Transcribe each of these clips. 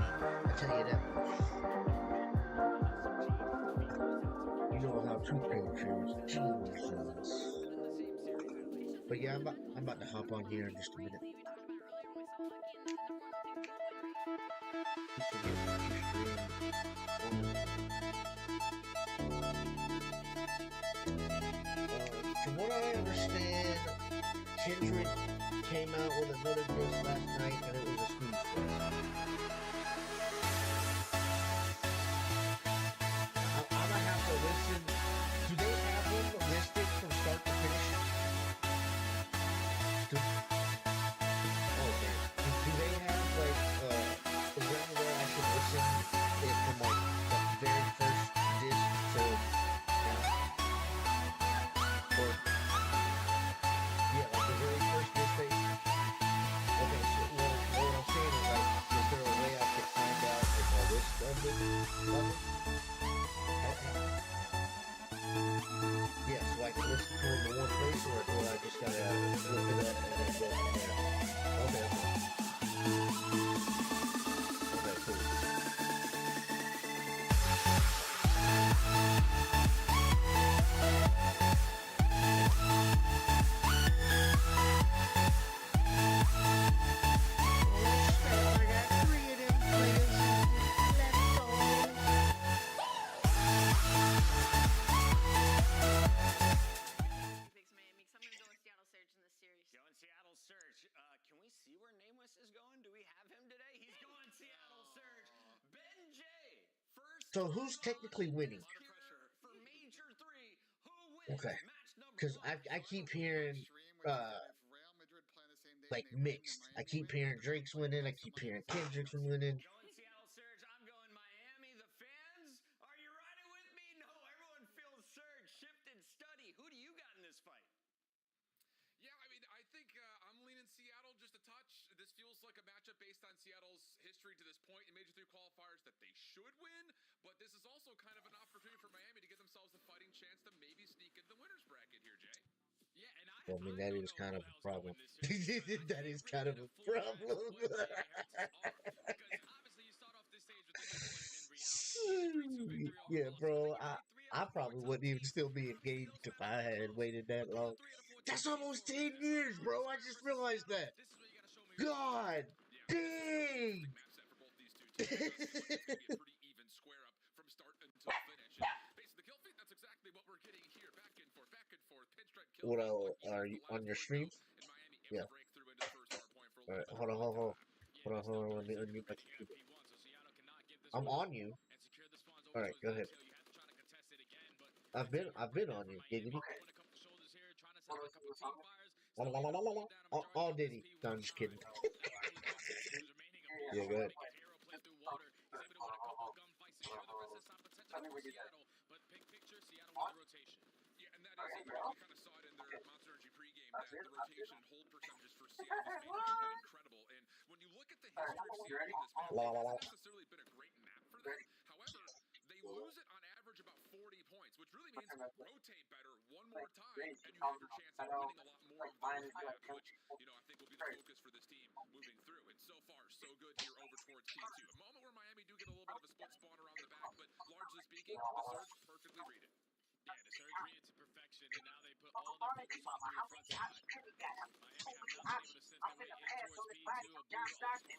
I tell you that much. You know how two Patriots, Jesus. But yeah, I'm about to hop on here in just a minute. From what I understand, Kendrick came out with another disc last night, and it was a snooze fest. I'm gonna have to listen. Do they have them listed from start to finish? Do they have like a round where I should listen it from like the very first disc to or yeah, like the very first disc they. Okay, so what I'm saying is like, is there a way I could find out like a list of it? Yeah, so I can listen to them in one place, or do I just gotta look it up and then go from there? Okay. Okay, cool. Going Seattle Surge. Can we see where Nameless is going? Do we have him today? He's going Seattle Surge. Ben J. First. So who's technically winning? For Major 3. Who wins? Okay. Because I keep hearing like mixed. I keep hearing Drake's winning. I keep hearing Kendrick's winning. Going Seattle Surge. I'm going Miami. The fans, are you riding with me? No, everyone feels Surge. Shift and study. Who do you got in this fight? Yeah, I mean, I think I'm leaning Seattle just a touch. This feels like a matchup based on Seattle's history to this point in Major 3 qualifiers that they should win, but this is also kind of an opportunity for Miami to give themselves a fighting chance to maybe sneak into the winner's bracket here, Jay. Yeah, and I mean, that is kind of a problem. That is kind of a problem. Yeah, bro. I probably wouldn't even still be engaged if I had waited that long. That's almost 10 years, bro. I just realized that. God dang. Pretty even square up from start until finish. Based on the kill feed, that's exactly what we're getting here. Back and forth, pinstripe kill. What are you on your stream? Yeah. Alright, hold on. Let me unmute my computer. I'm on you. Alright, go ahead. I've been on you, Giggity. All Diddy. No, I'm just kidding. Yeah, go ahead. Play through water. He's able to win a couple gunfights, secure the rest of this potential for Seattle. But big picture, Seattle with the rotation. Yeah, and that is, we kind of saw it in their Monster Energy pregame, that the rotation hold percentages for Seattle has been incredible. And when you look at the history of Seattle in this map, it hasn't necessarily been a great map for them. However, they lose it on average about 40 points, which really means rotate better one more time, and you have your chance of winning a lot more of those maps, which, you know, I think will be the focus for this team moving through. And so far, so good here over towards P2. A moment where Miami do get a little bit of a split spawn around the back, but largely speaking, the Surge perfectly read it. Yeah, the Surge read it to perfection, and now they put all their focus onto your front side. Miami have not been able to sift their way in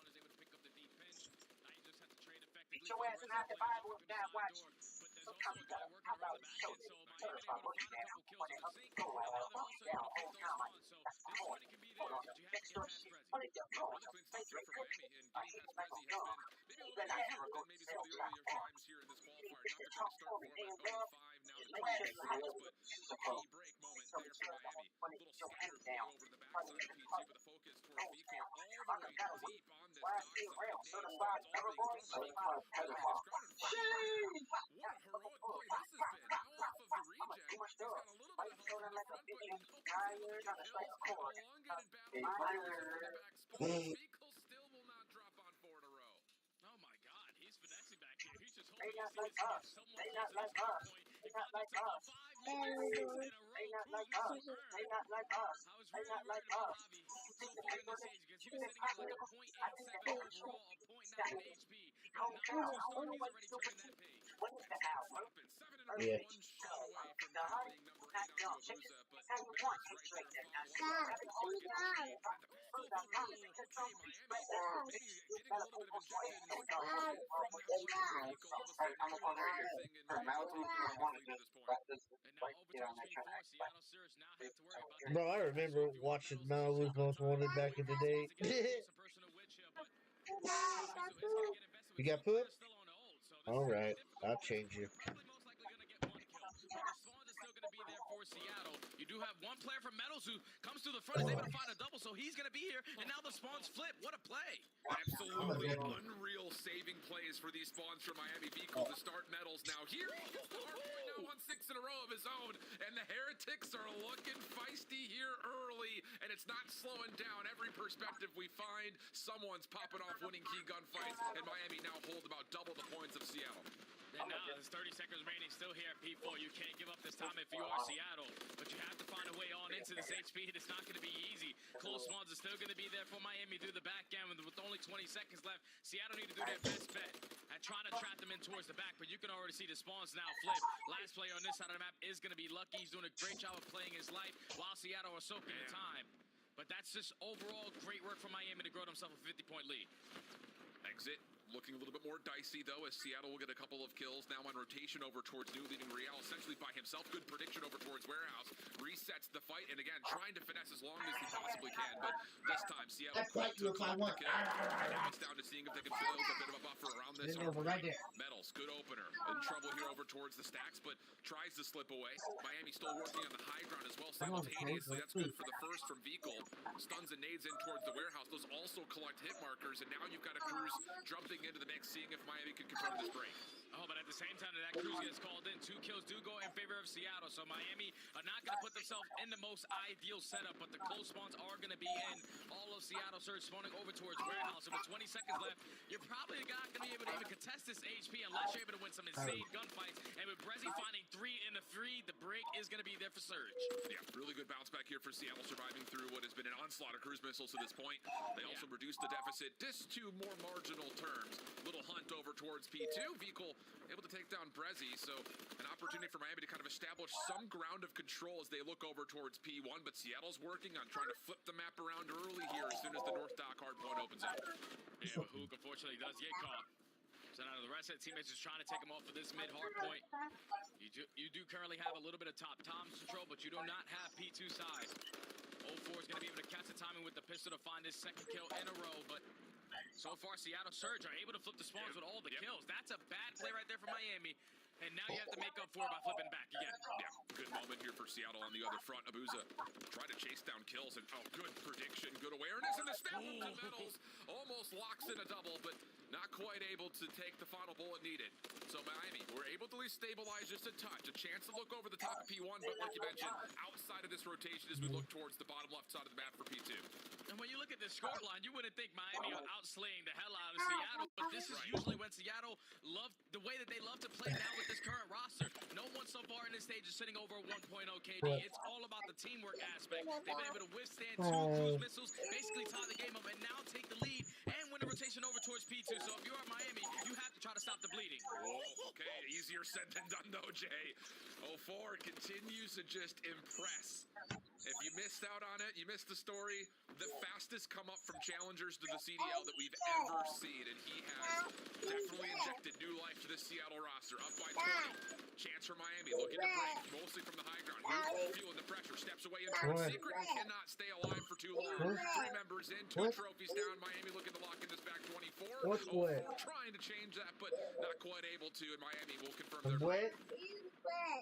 towards P2. A blue spawn is able to pick up the deep pinch. Now you just have to trade effectively for the rest of the players up in the side door. But there's also a guy working around the back end, so Miami able to find a couple kills in the sink, and now they're also able to pick those spawns. So this one can be theirs, but you have to get past Prezi. Really clean stuff here for Miami, and getting past Prezi has been maybe a little bit easier than maybe some of the earlier times here in this qualifier. Not the kind of start format 0-5, now to 2-6, but a key break moment there for Miami. A little scattered play over the backside of P2, but the focus towards Vico all the way deep on this backside. Name spots all being thrown by Vico. What a heroic play this has been. Now off of the regen, he's got a little bit of help from the front, but no one's able to get kills. Elongated battle from the back spawn. Vico still will not drop on 4 in a row. Oh my God, he's finessing back here. He's just hoping to see someone close to this cut point. He found himself 5 minutes in a row. I was really worried about Javi so far in this stage because he was sitting at like a .87 overall, a .9 HP. Yeah. One shot away from carrying number 8 onto Abuza, but Medals right there follow up. The pistol through, okay, Miami maybe getting a little bit of injected and stimulation from that point from Vehicle. All of a sudden, everyone's dancing and ready to take the biggest lead at this point. And now over to Street 4, Seattle Surge now have to worry about that. Bro, I remember watching Malibu's Most Wanted back in the day. You got poop? Alright, I'll change you. Seattle. You do have one player from Metals who comes to the front, is able to find a double, so he's going to be here. And now the spawns flip. What a play. Absolutely unreal saving plays for these spawns from Miami Vehicle to start Metals. Now here he gets the hard point, now won 6 in a row of his own. And the Heretics are looking feisty here early. And it's not slowing down. Every perspective we find, someone's popping off winning key gunfights. And Miami now hold about double the points of Seattle. And now there's 30 seconds remaining still here at P4. You can't give up this time if you are Seattle. But you have to find a way on into this HP. It's not going to be easy. Close spawns are still going to be there for Miami through the back end. With only 20 seconds left, Seattle need to do their best bet at trying to trap them in towards the back. But you can already see the spawns now flip. Last player on this side of the map is going to be Lucky. He's doing a great job of playing his life while Seattle are soaking the time. But that's just overall great work from Miami to grow themselves a 50-point lead. Exit. Looking a little bit more dicey, though, as Seattle will get a couple of kills. Now on rotation over towards New, leading Real essentially by himself. Good prediction over towards Warehouse. Resets the fight, and again, trying to finesse as long as he possibly can. But this time, Seattle quick to collect the kill. It's down to seeing if they can build a bit of a buffer around this. Metals, good opener. In trouble here over towards the stacks, but tries to slip away. Miami still working on the high ground as well simultaneously. That's good for the first from Vehicle. Stuns and nades in towards the Warehouse. Those also collect hit markers, and now you've got a Cruz jumping into the mix, seeing if Miami can confirm this break. Oh, but at the same time that Cruz gets called in, 2 kills do go in favor of Seattle. So Miami are not going to put themselves in the most ideal setup, but the close spawns are going to be in. All of Seattle Surge spawning over towards Warehouse. And with 20 seconds left, you're probably not going to be able to even contest this HP unless you're able to win some insane gunfights. And with Brezzy finding 3 in the 3, the break is going to be there for Surge. Yeah, really good bounce back here for Seattle, surviving through what has been an onslaught of cruise missiles to this point. They also reduced the deficit just to more marginal terms. Little hunt over towards P2. Vehicle able to take down Brezzy, so an opportunity for Miami to kind of establish some ground of control as they look over towards P1, but Seattle's working on trying to flip the map around early here as soon as the North Dock hard point opens up. Yeah, but Hook unfortunately does get caught. So now the rest of the teammates is trying to take him off of this mid hard point. You do currently have a little bit of top Tom's control, but you do not have P2 side. 04 is going to be able to catch the timing with the pistol to find his second kill in a row, but so far, Seattle Surge are able to flip the spawns with all the kills. That's a bad play right there for Miami. And now you have to make up for it by flipping back again. Yeah, good moment here for Seattle on the other front. Abuza trying to chase down kills, and good prediction, good awareness, and the snap up to Metals. Almost locks in a double, but not quite able to take the final bullet needed. So Miami, we're able to at least stabilize just a touch. A chance to look over the top of P1, but like you mentioned, outside of this rotation as we look towards the bottom left side of the map for P2. And when you look at the scoreline, you wouldn't think Miami are outslaying the hell out of Seattle, but this is usually when Seattle love the way that they love to play now with this current roster. No one so far in this stage is sitting over 1.0 KD. It's all about the teamwork aspect. They've been able to withstand 2 cruise missiles, basically tie the game up, and now take the lead and win the rotation over towards P2. So if you're at Miami, you have to try to stop the bleeding. Oh, okay, easier said than done though, Jay. 04 continues to just impress. If you missed out on it, you missed the story. The fastest come up from challengers to the CDL that we've ever seen, and he has definitely injected new life to this Seattle roster. Up by 20. Chance for Miami, looking to break, mostly from the high ground. Here's feeling the pressure, steps away into the secret. Cannot stay alive for too long. 3 members in, 2 trophies down. Miami looking to lock in this back 24. Trying to change that, but not quite able to, and Miami will confirm their break.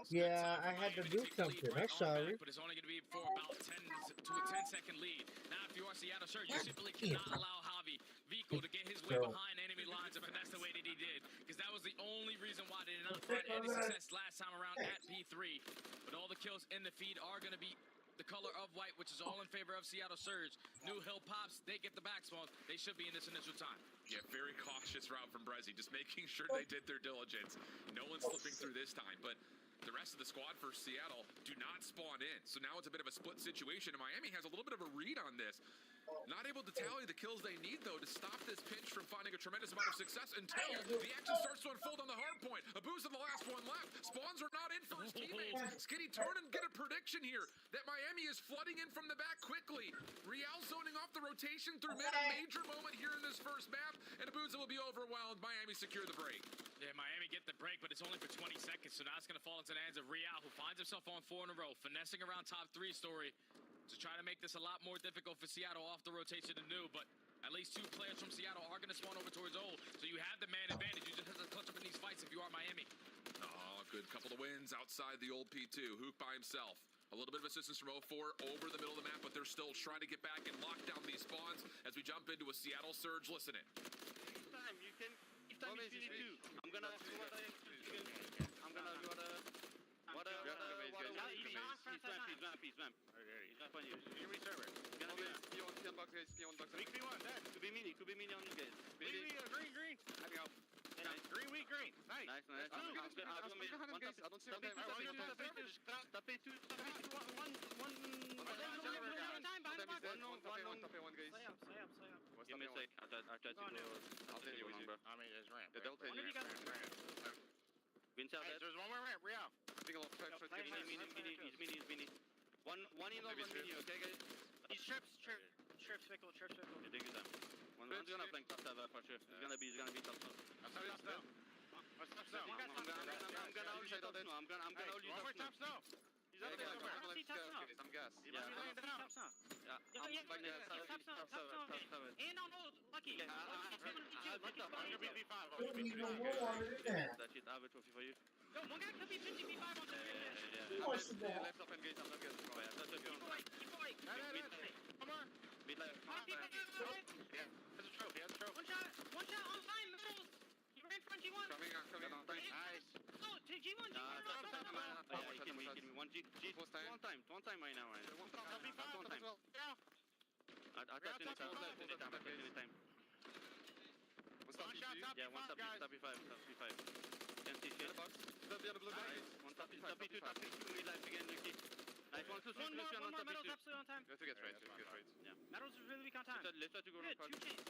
Yeah, I had to do something. I'm sorry. But it's only going to be for about 10 to a 10-second lead. Now, if you are Seattle Surge, you simply cannot allow Javi Vico to get his way behind enemy lines, and that's the way that he did, because that was the only reason why they did not find any success last time around at P3. But all the kills in the feed are going to be the color of white, which is all in favor of Seattle Surge. New Hill pops, they get the back spawn. They should be in this initial time. Yeah, very cautious route from Brezzy, just making sure they did their diligence. No one's slipping through this time, but the rest of the squad for Seattle do not spawn in. So now it's a bit of a split situation, and Miami has a little bit of a read on this. Not able to tally the kills they need, though, to stop this pinch from finding a tremendous amount of success until the action starts to unfold on the hard point. Abu's in the last one left. Spawns are not in for his teammates. Skinny, turn and get a prediction here that Miami is flooding in from the back quickly. Real zoning off the rotation through mid, a major moment here in this first map, and Abuza will be overwhelmed. Miami secure the break. Yeah, Miami get the break, but it's only for 20 seconds, so now it's going to fall into the hands of Real, who finds himself on 4 in a row, finessing around top 3 story to try to make this a lot more difficult for Seattle off the rotation than new, but at least 2 players from Seattle are going to spawn over towards Old, so you have the man advantage. You just have to clutch up in these fights if you are Miami. Oh, good couple of wins outside the old P2. Hook by himself. A little bit of assistance from 04 over the middle of the map, but they're still trying to get back and lock down these spawns as we jump into a Seattle surge. Listen in. Time you can. If time if you need to. I'm gonna do what I. I'm gonna do what he's vamp. He's not on you. You're reserver. He's gonna be P1 box guys. P1 box. Weak P1. That could be mini on you guys. Green. Let me go. Nice. Green, weak, green. Nice. I don't see what they Tapé two. One. Give me a sec. I'll try to go. I'll tell you, bro. I mean, there's ramp. They'll tell you. Green cell dead. There's one more ramp. Real. He's mini. One in on one mini, okay, guys? He's chirps, fickle. You dig it down. One's gonna flank top server for sure. He's gonna be top server. I'm gonna hold you top snow. I'm gonna hold you top snow. He's up there somewhere. I see top snow. I'm gas. Yeah. Top snow. And on hold, lucky. I'll be B5. That shit, I have a trophy for you. No, one guy could be 50 B5 on the left up and gate. I'm not getting it. Keep awake. Come on. Mid left. Yeah. That's a trophy. One shot on time, middles. He ran front G1. Coming on. Nice. No, G1. One time right now. One time. I touched anytime. One shot, top B5. Can't see shit. Top blue guy. One top B2, mid life again, Yuki. Nice one, one more, Metal's absolutely on time. You have to get trades, Yeah. Metal's really weak on time. Let's try to go around. 2 chains.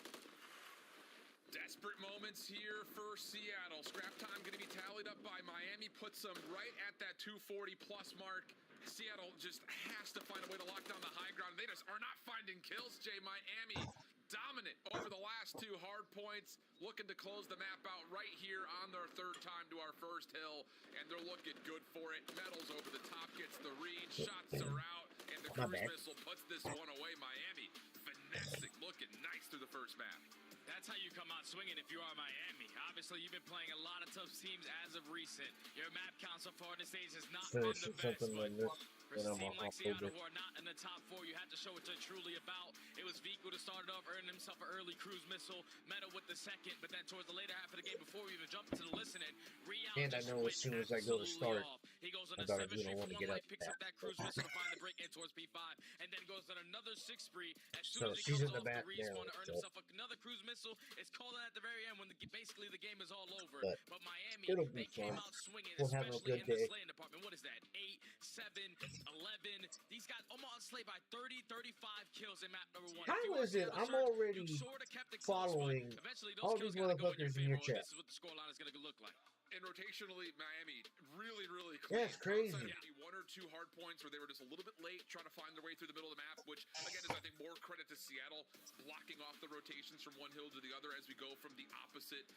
Desperate moments here for Seattle. Scrap time going to be tallied up by Miami. Puts them right at that 240 plus mark. Seattle just has to find a way to lock down the high ground. They just are not finding kills, Jay. Miami dominant over the last 2 hard points. Looking to close the map out right here on their 3rd time to our first hill. And they're looking good for it. Metals over the top, gets the read. Shots are out. And the cruise missile puts this one away. Miami finessing, looking nice through the first map. That's how you come out swinging if you are Miami. Obviously, you've been playing a lot of tough teams as of recent. Your map count so far this stage has not been the best, but for a team like Seattle who are not in the top 4, you have to show what they're truly about. It was Vico to start it off, earning himself an early cruise missile, Meta with the second, but then towards the later half of the game, before we even jumped into the listening, Real and I know as soon as I go to start, he goes on I a 7 don't spree want to get up picks up that cruise missile to find the break in towards P5, and then goes on another 6 spree as soon as he she's comes in the off back the respawn now, to earn himself another cruise missile. It's called at the very end when basically the game is all over. But Miami, they came out swinging, especially in the slaying department. What is that? 8, 7, 11. These guys almost slayed by 30, 35 kills in map number 1. How is it? I'm already following all these motherfuckers in your chat. This is what the scoreline is going to look like. And rotationally, Miami really clean. Yeah, it's crazy. Maybe 1 or 2 hard points where they were just a little bit late trying to find their way through the middle of the map, which again is I think more credit to Seattle blocking off the rotations from one hill to the other as we go from the opposite,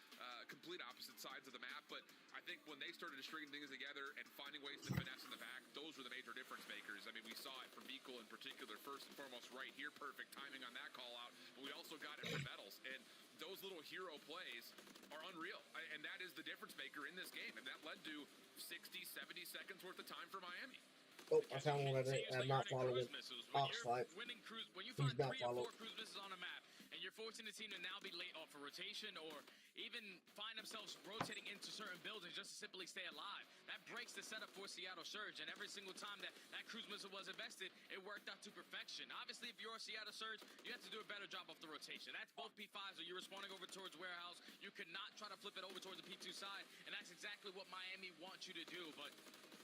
complete opposite sides of the map. But I think when they started to string things together and finding ways to finesse in the back, those were the major difference makers. I mean, we saw it from Beagle in particular, first and foremost right here, perfect timing on that call out, but we also got it from Metals. And those little hero plays are unreal, and that is the difference maker in this game, and that led to 60, 70 seconds worth of time for Miami. Oh, I found one of it. I'm not following. Oxlight. When you He's find not 3 or 4 followed. cruise missiles on a map, and you're forcing the team to now be late off a rotation, or even find themselves rotating into certain buildings just to simply stay alive, that breaks the setup for Seattle Surge. And every single time that cruise missile was invested, it worked out to perfection. Obviously, if you're a Seattle Surge, you have to do a better job off the rotation. That's both P5s, or you're responding over towards warehouse. You could not try to flip it over towards the P2 side, and that's exactly what Miami wants you to do. But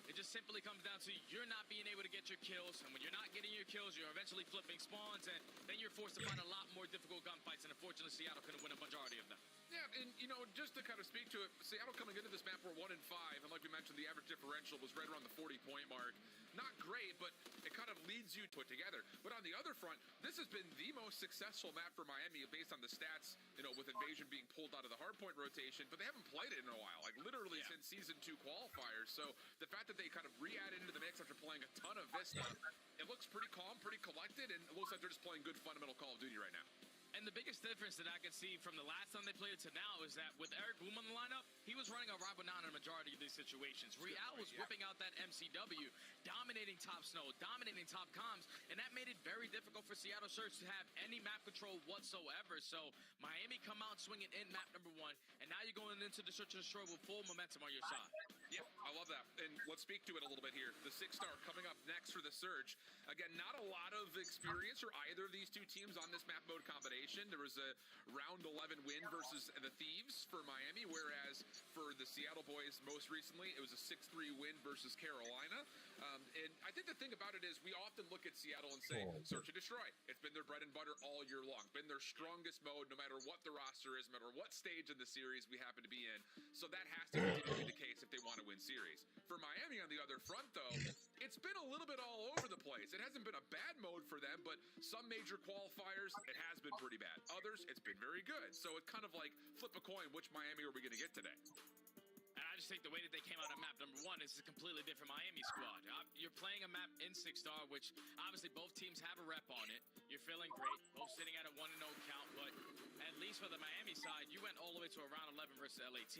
It just simply comes down to you're not being able to get your kills, and when you're not getting your kills, you're eventually flipping spawns, and then you're forced to find a lot more difficult gunfights, and unfortunately, Seattle couldn't win a majority of them. Yeah, and, you know, just to kind of speak to it, Seattle coming into this map were 1-5, and like we mentioned, the average differential was right around the 40-point mark. Not great, but it kind of leads you to put together. But on the other front, this has been the most successful map for Miami based on the stats, you know, with Invasion being pulled out of the hardpoint rotation, but they haven't played it in a while, like literally since Season 2 qualifiers. So the fact that they kind of re-added into the mix after playing a ton of Vista, it looks pretty calm, pretty collected, and it looks like they're just playing good fundamental Call of Duty right now. And the biggest difference that I can see from the last time they played it to now is that with Eric Boom on the lineup, he was running a Rabonan in a majority of these situations. Real was whipping out that MCW, dominating top snow, dominating top comms, and that made it very difficult for Seattle Surge to have any map control whatsoever. So Miami come out swinging in map number 1, and now you're going into the Search and Destroy with full momentum on your side. Yeah, I love that. And let's speak to it a little bit here. The 6-star coming up next for the Surge. Again, not a lot of experience for either of these two teams on this map mode combination. There was a round 11 win versus the Thieves for Miami, whereas for the Seattle boys most recently, it was a 6-3 win versus Carolina. And I think the thing about it is we often look at Seattle and say, Search and Destroy. It's been their bread and butter all year long. Been their strongest mode no matter what the roster is, no matter what stage in the series we happen to be in. So that has to continue to be the case if they want to win series. For Miami on the other front, though, it's been a little bit all over the place. It hasn't been a bad mode for them, but some major qualifiers, it has been pretty bad. Others, it's been very good. So it's kind of like flip a coin, which Miami are we going to get today? And I just think the way that they came out on map number 1 is a completely different Miami squad. You're playing a map in 6-star, which obviously both teams have a rep on it. You're feeling great, both sitting at a 1-0 count, but at least for the Miami side, you went all the way to a round 11 versus LAT.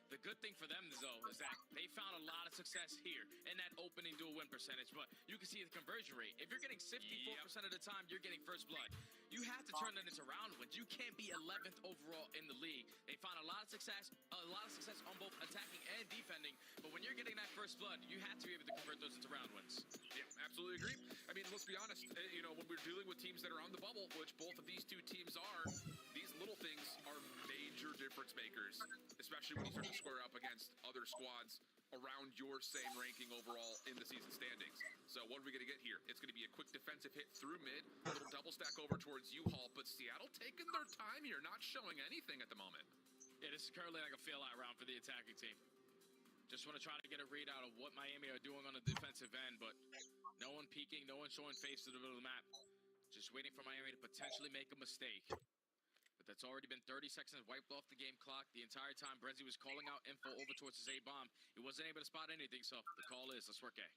The good thing for them, though, is that they found a lot of success here in that opening dual win percentage, but you can see the conversion rate. If you're getting 54% of the time, you're getting first blood. You have to turn that into round wins. You can't be 11th overall in the league. They found a lot of success on both attacking and defending, but when you're getting that first blood, you have to be able to convert those into round wins. Yeah, absolutely agree. I mean, let's be honest, you know, when we're dealing with teams that are on the bubble, which both of these two teams are, these little things are major difference makers, especially when you start to square up against other squads around your same ranking overall in the season standings. So what are we going to get here? It's going to be a quick defensive hit through mid, a little double stack over towards U-Haul, but Seattle taking their time here, not showing anything at the moment. Yeah, this is currently like a feel-out round for the attacking team. Just want to try to get a read out of what Miami are doing on the defensive end, but no one peeking, no one showing face to the middle of the map. Just waiting for Miami to potentially make a mistake. But that's already been 30 seconds wiped off the game clock. The entire time, Brenzy was calling out info over towards his A-bomb. He wasn't able to spot anything, so the call is, let's work A.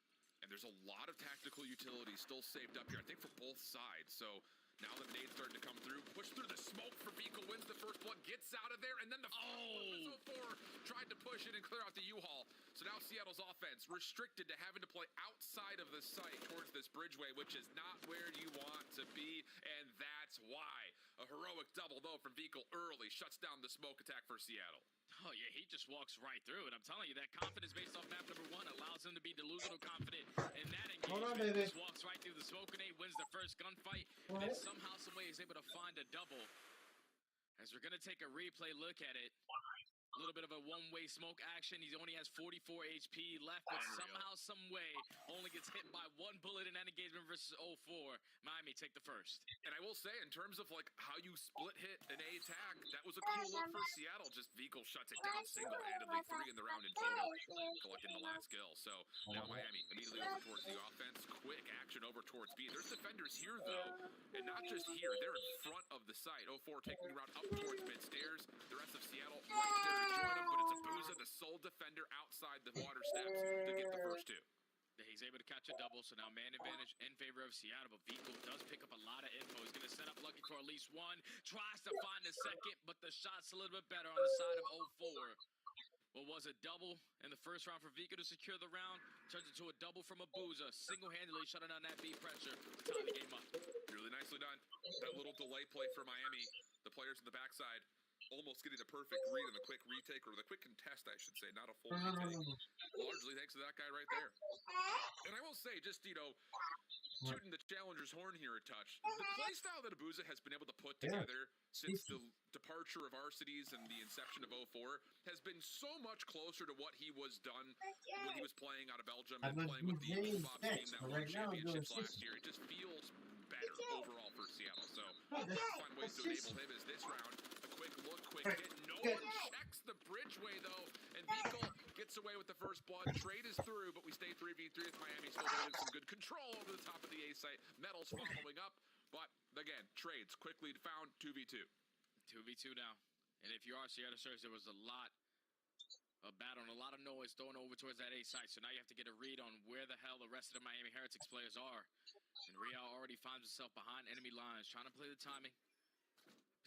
And there's a lot of tactical utility still saved up here, I think for both sides. So now that nade's starting to come through, push through the smoke for Vico, wins the first one, gets out of there, and then the 4 tried to push it and clear out the U-Haul. So now Seattle's offense restricted to having to play outside of the site towards this bridgeway, which is not where you want to be, and that's why. A heroic double, though, from Vico early shuts down the smoke attack for Seattle. Oh, yeah, he just walks right through it. I'm telling you, that confidence based off map number 1 allows him to be delusional confident in that engagement. Just walks right through the smoke grenade, wins the first gunfight, and then somehow, some way is able to find a double. As we're going to take a replay look at it. A little bit of a one-way smoke action. He only has 44 HP left, but somehow, some way, only gets hit by 1 bullet in that engagement versus 0-4. Miami take the first. And I will say, in terms of like how you split hit an A attack, that was a cool look for Seattle. Just Vico shuts it down single-handedly, 3 in the round in total, collecting the last kill. So now Miami immediately over towards the offense. Quick action over towards B. There's defenders here, though, and not just here. They're in front of the site. 0-4 taking the round up towards mid-stairs. The rest of Seattle right there to join him, but it's Abuza, the sole defender outside the water steps, to get the first 2. He's able to catch a double, so now man advantage in favor of Seattle, but Vico does pick up a lot of info. He's going to set up Lucky for at least 1, tries to find the second, but the shot's a little bit better on the side of 0-4. What was a double in the first round for Vico to secure the round, turns into a double from Abuza, single-handedly shutting down that B pressure to tie the game up. Really nicely done. That little delay play for Miami, the players in the backside, almost getting the perfect read and the quick retake, or the quick contest, I should say, not a full retake. Largely thanks to that guy right there. And I will say, just, you know, tooting the challenger's horn here a touch, the play style that Abuza has been able to put together since the departure of Arcides and the inception of 04 has been so much closer to what he was done when he was playing out of Belgium and playing with the Eagle Bobs team that won championships last year. It just feels better overall for Seattle. So find ways to enable him as this round. A quick look, quick hit. No one checks the bridgeway though, and Beagle gets away with the first blood. Trade is through, but we stay 3v3 with Miami still holding some good control over the top of the A site. Metals following up, but again, trades quickly found 2v2. 2v2 now. And if you are Seattle Surge, there was a lot of battle and a lot of noise thrown over towards that A site. So now you have to get a read on where the hell the rest of the Miami Heretics players are. And Real already finds himself behind enemy lines, trying to play the timing,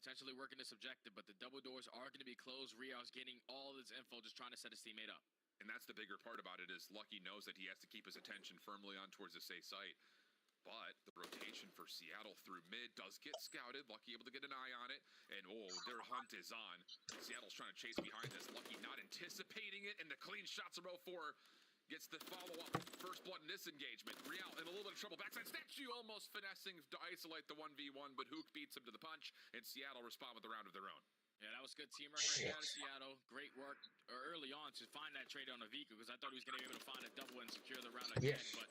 potentially working this objective, but the double doors are going to be closed. Real's getting all his info, just trying to set his teammate up. And that's the bigger part about it, is Lucky knows that he has to keep his attention firmly on towards the A site. But the rotation for Seattle through mid does get scouted. Lucky able to get an eye on it. And, oh, their hunt is on. Seattle's trying to chase behind this. Lucky not anticipating it. And the clean shots from 04 gets the follow-up. First blood in this engagement. Real in a little bit of trouble. Backside statue almost finessing to isolate the 1v1. But Hook beats him to the punch. And Seattle respond with a round of their own. Yeah, that was good teamwork right there out of Seattle. Great work early on to find that trade on a Vika, because I thought he was going to be able to find a double and secure the round again. But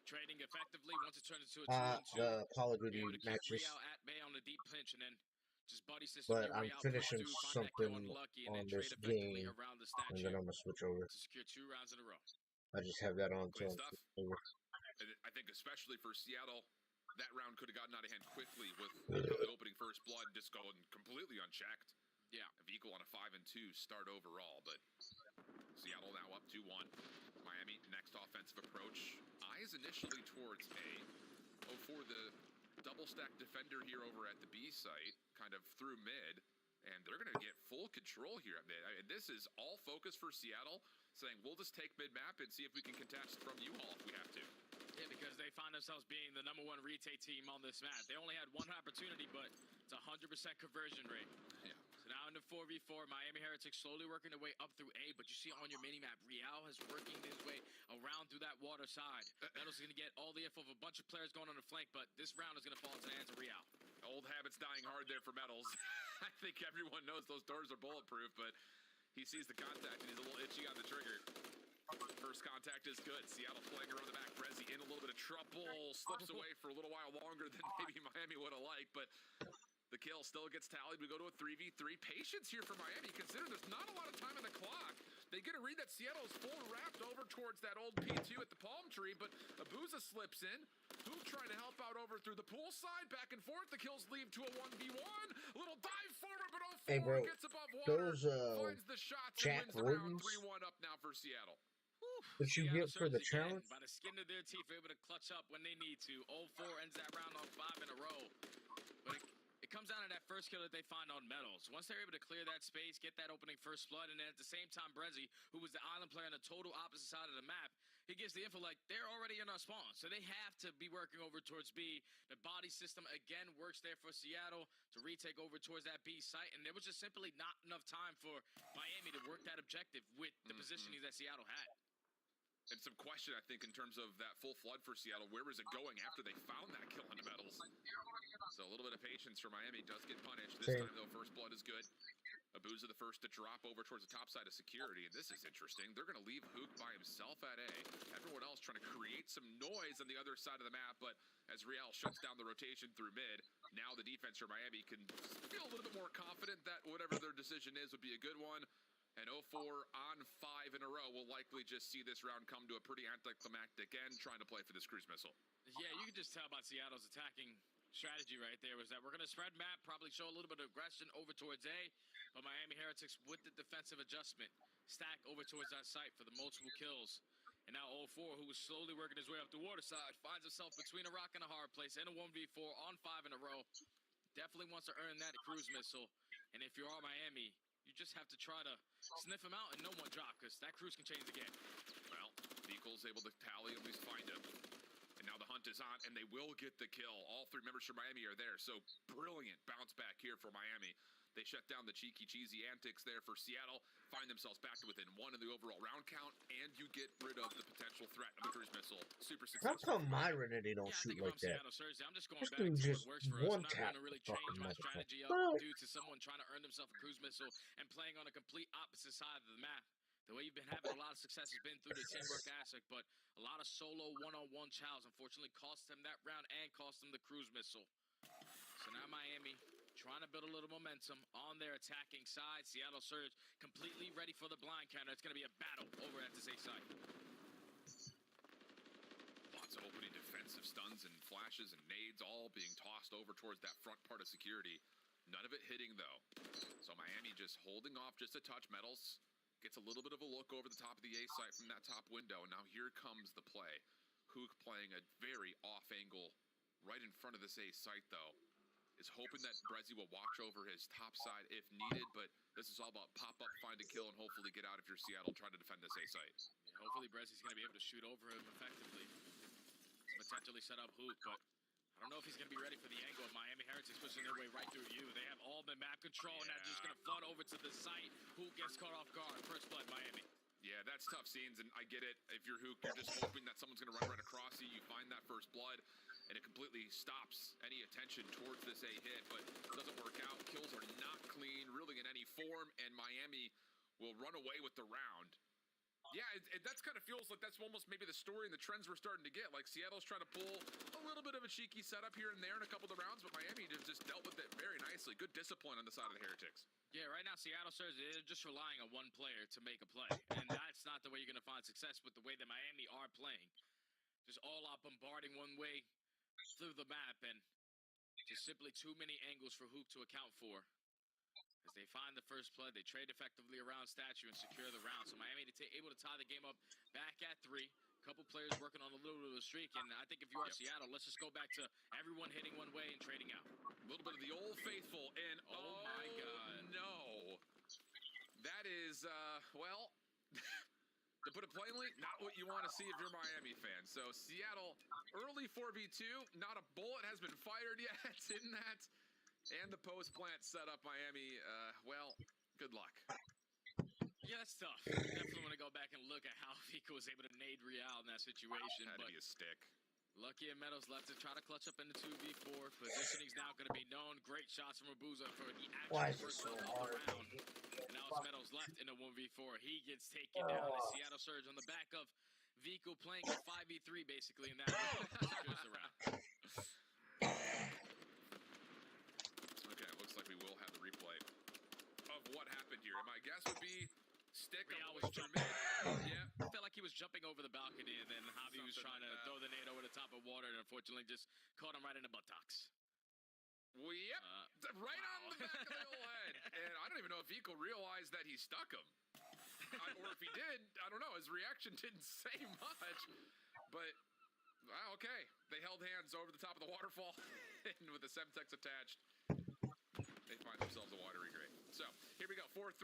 trading effectively once it turned into a 2-on-2. The Call of Duty matches. Real at bay on the deep pinch, and then just buddy system. But I'm finishing something on this game, around the statue, and then I'm gonna switch over. to secure 2 rounds in a row. I just have that on Great until stuff. over. And I think especially for Seattle, that round could have gotten out of hand quickly with the opening first blood just going completely unchecked. Yeah. Equal on a 5-2 start overall, but Seattle now up 2-1. Miami next offensive approach. Eyes initially towards A. Oh, for the double stack defender here over at the B site, kind of through mid, and they're going to get full control here at mid. I mean, this is all focus for Seattle, saying we'll just take mid map and see if we can contest from U-Haul if we have to. Yeah, because they find themselves being the #1 retake team on this map. They only had one opportunity, but it's a 100% conversion rate. Yeah. So now in the 4v4, Miami Heretics slowly working their way up through A, but you see on your mini-map, Real is working his way around through that water side. Metals is going to get all the info of a bunch of players going on the flank, but this round is going to fall into the hands of Real. Old habits dying hard there for Metals. I think everyone knows those doors are bulletproof, but he sees the contact and he's a little itchy on the trigger. First contact is good. Seattle playing around the back. Brezzy in a little bit of trouble. Slips away for a little while longer than maybe Miami would have liked, but the kill still gets tallied. We go to a 3v3. Patience here for Miami, considering there's not a lot of time on the clock. They get a read that Seattle's full wrapped over towards that old P2 at the palm tree, but Abuza slips in. Hook trying to help out over through the pool side, back and forth. The kills lead to a 1v1. A little dive forward, but 04 Hey, bro, gets above water. those finds the shots Jack and wins the round. Wardens 3-1 up now for Seattle. that you get for the Again, challenge. by the skin of their teeth, able to clutch up when they need to. 04 ends that round on 5 in a row. But it comes down to that first kill that they find on Metals. Once they're able to clear that space, get that opening first blood, and then at the same time, Brezzy, who was the island player on the total opposite side of the map, he gives the info like they're already in our spawn. So they have to be working over towards B. The body system, again, works there for Seattle to retake over towards that B site. And there was just simply not enough time for Miami to work that objective with the positioning that Seattle had. And some question, I think, in terms of that full flood for Seattle. Where was it going after they found that kill on the Metals? So a little bit of patience for Miami. Does get punished. This time, though, first blood is good. Abuza the first to drop over towards the top side of security. And this is interesting. They're going to leave Hook by himself at A. Everyone else trying to create some noise on the other side of the map. But as Real shuts down the rotation through mid, now the defense for Miami can feel a little bit more confident that whatever their decision is would be a good one. And 04 on 5 in a row will likely just see this round come to a pretty anticlimactic end, trying to play for this cruise missile. Yeah, you can just tell about Seattle's attacking strategy right there was that we're going to spread map, probably show a little bit of aggression over towards A, but Miami Heretics with the defensive adjustment stack over towards that site for the multiple kills. And now 04, who was slowly working his way up the water side, finds himself between a rock and a hard place in a 1v4 on 5 in a row. Definitely wants to earn that cruise missile. And if you're Miami, you just have to try to sniff him out and no one drop, because that cruise can change the game. Well, Beagle's able to tally, at least find him. And now the hunt is on, and they will get the kill. All 3 members from Miami are there, so brilliant bounce back here for Miami. They shut down the cheeky, cheesy antics there for Seattle, find themselves back to within 1 in the overall round count, and you get rid of the potential threat of the cruise missile. Super How successful. come my Renity don't Yeah, I shoot think if like I'm that? Seattle Surge, I'm just going This back dude to just what works for us. I'm not one-tap going to really the change fucking my motherfucker. strategy up due to someone trying to earn himself a cruise missile and playing on a complete opposite side of the map. The way you've been having a lot of success has been through the teamwork aspect, but a lot of solo one-on-one chows unfortunately cost him that round and cost him the cruise missile. So now Miami trying to build a little momentum on their attacking side. Seattle Surge completely ready for the blind counter. It's going to be a battle over at this A side. Lots of opening defensive stuns and flashes and nades all being tossed over towards that front part of security. None of it hitting, though. So Miami just holding off just a touch. Metals gets a little bit of a look over the top of the A site from that top window. And now here comes the play. Hook playing a very off angle right in front of this A site, though. Is hoping that Brezzy will watch over his top side if needed, but this is all about pop up, find a kill, and hopefully get out if you're Seattle trying to defend this A site. Yeah, hopefully Brezzy's going to be able to shoot over him effectively. Potentially set up Hook, but I don't know if he's going to be ready for the angle of Miami Heretics pushing their way right through you. They have all the map control, and that's just going to flood over to the site. Hook gets caught off guard. First blood, Miami. Yeah, that's tough scenes, and I get it. If you're Hook, you're just hoping that someone's going to run right across you. You find that first blood, and it completely stops any attention towards this A hit, but it doesn't work out. Kills are not clean, really, in any form, and Miami will run away with the round. Yeah, that's kind of feels like that's almost maybe the story and the trends we're starting to get. Like Seattle's trying to pull a little bit of a cheeky setup here and there in a couple of the rounds, but Miami just dealt with it very nicely. Good discipline on the side of the Heretics. Yeah, right now Seattle Surge, they're just relying on one player to make a play, and that's not the way you're going to find success with the way that Miami are playing. Just all out bombarding one way through the map, and just simply too many angles for Hook to account for. As they find the first blood, they trade effectively around statue and secure the round. So Miami able to tie the game up back at 3. A couple players working on a little bit of a streak, and I think if you are Seattle, let's just go back to everyone hitting one way and trading out. A little bit of the old faithful, and oh my God, no, that is well. To put it plainly, not what you want to see if you're a Miami fan. So Seattle, early 4v2, not a bullet has been fired yet in that. And the post plant set up Miami, well, good luck. Yeah, that's tough. Definitely want to go back and look at how Vico was able to nade Real in that situation. Had to but be a stick. Lucky and Meadows left to try to clutch up into 2v4. Positioning's now going to be known. Great shots from Abuza for the actual first kill of the round. And now it's Meadows left in a 1v4. He gets taken down as Seattle Surge on the back of Vico playing a 5v3 basically in that secures the round. Okay, looks like we will have the replay of what happened here. And my guess would be stick Real on was jumping. Yeah. I felt like he was jumping over the balcony, and then Javi was trying to throw the nade over the top of water, and unfortunately just caught him right in the buttocks. Well, yep, right on the back of the old head. And I don't even know if Vico realized that he stuck him. Or if he did, I don't know. His reaction didn't say much. But, okay. They held hands over the top of the waterfall, and with the Semtex attached, they find themselves a watery grave. So, here we go, 4-3.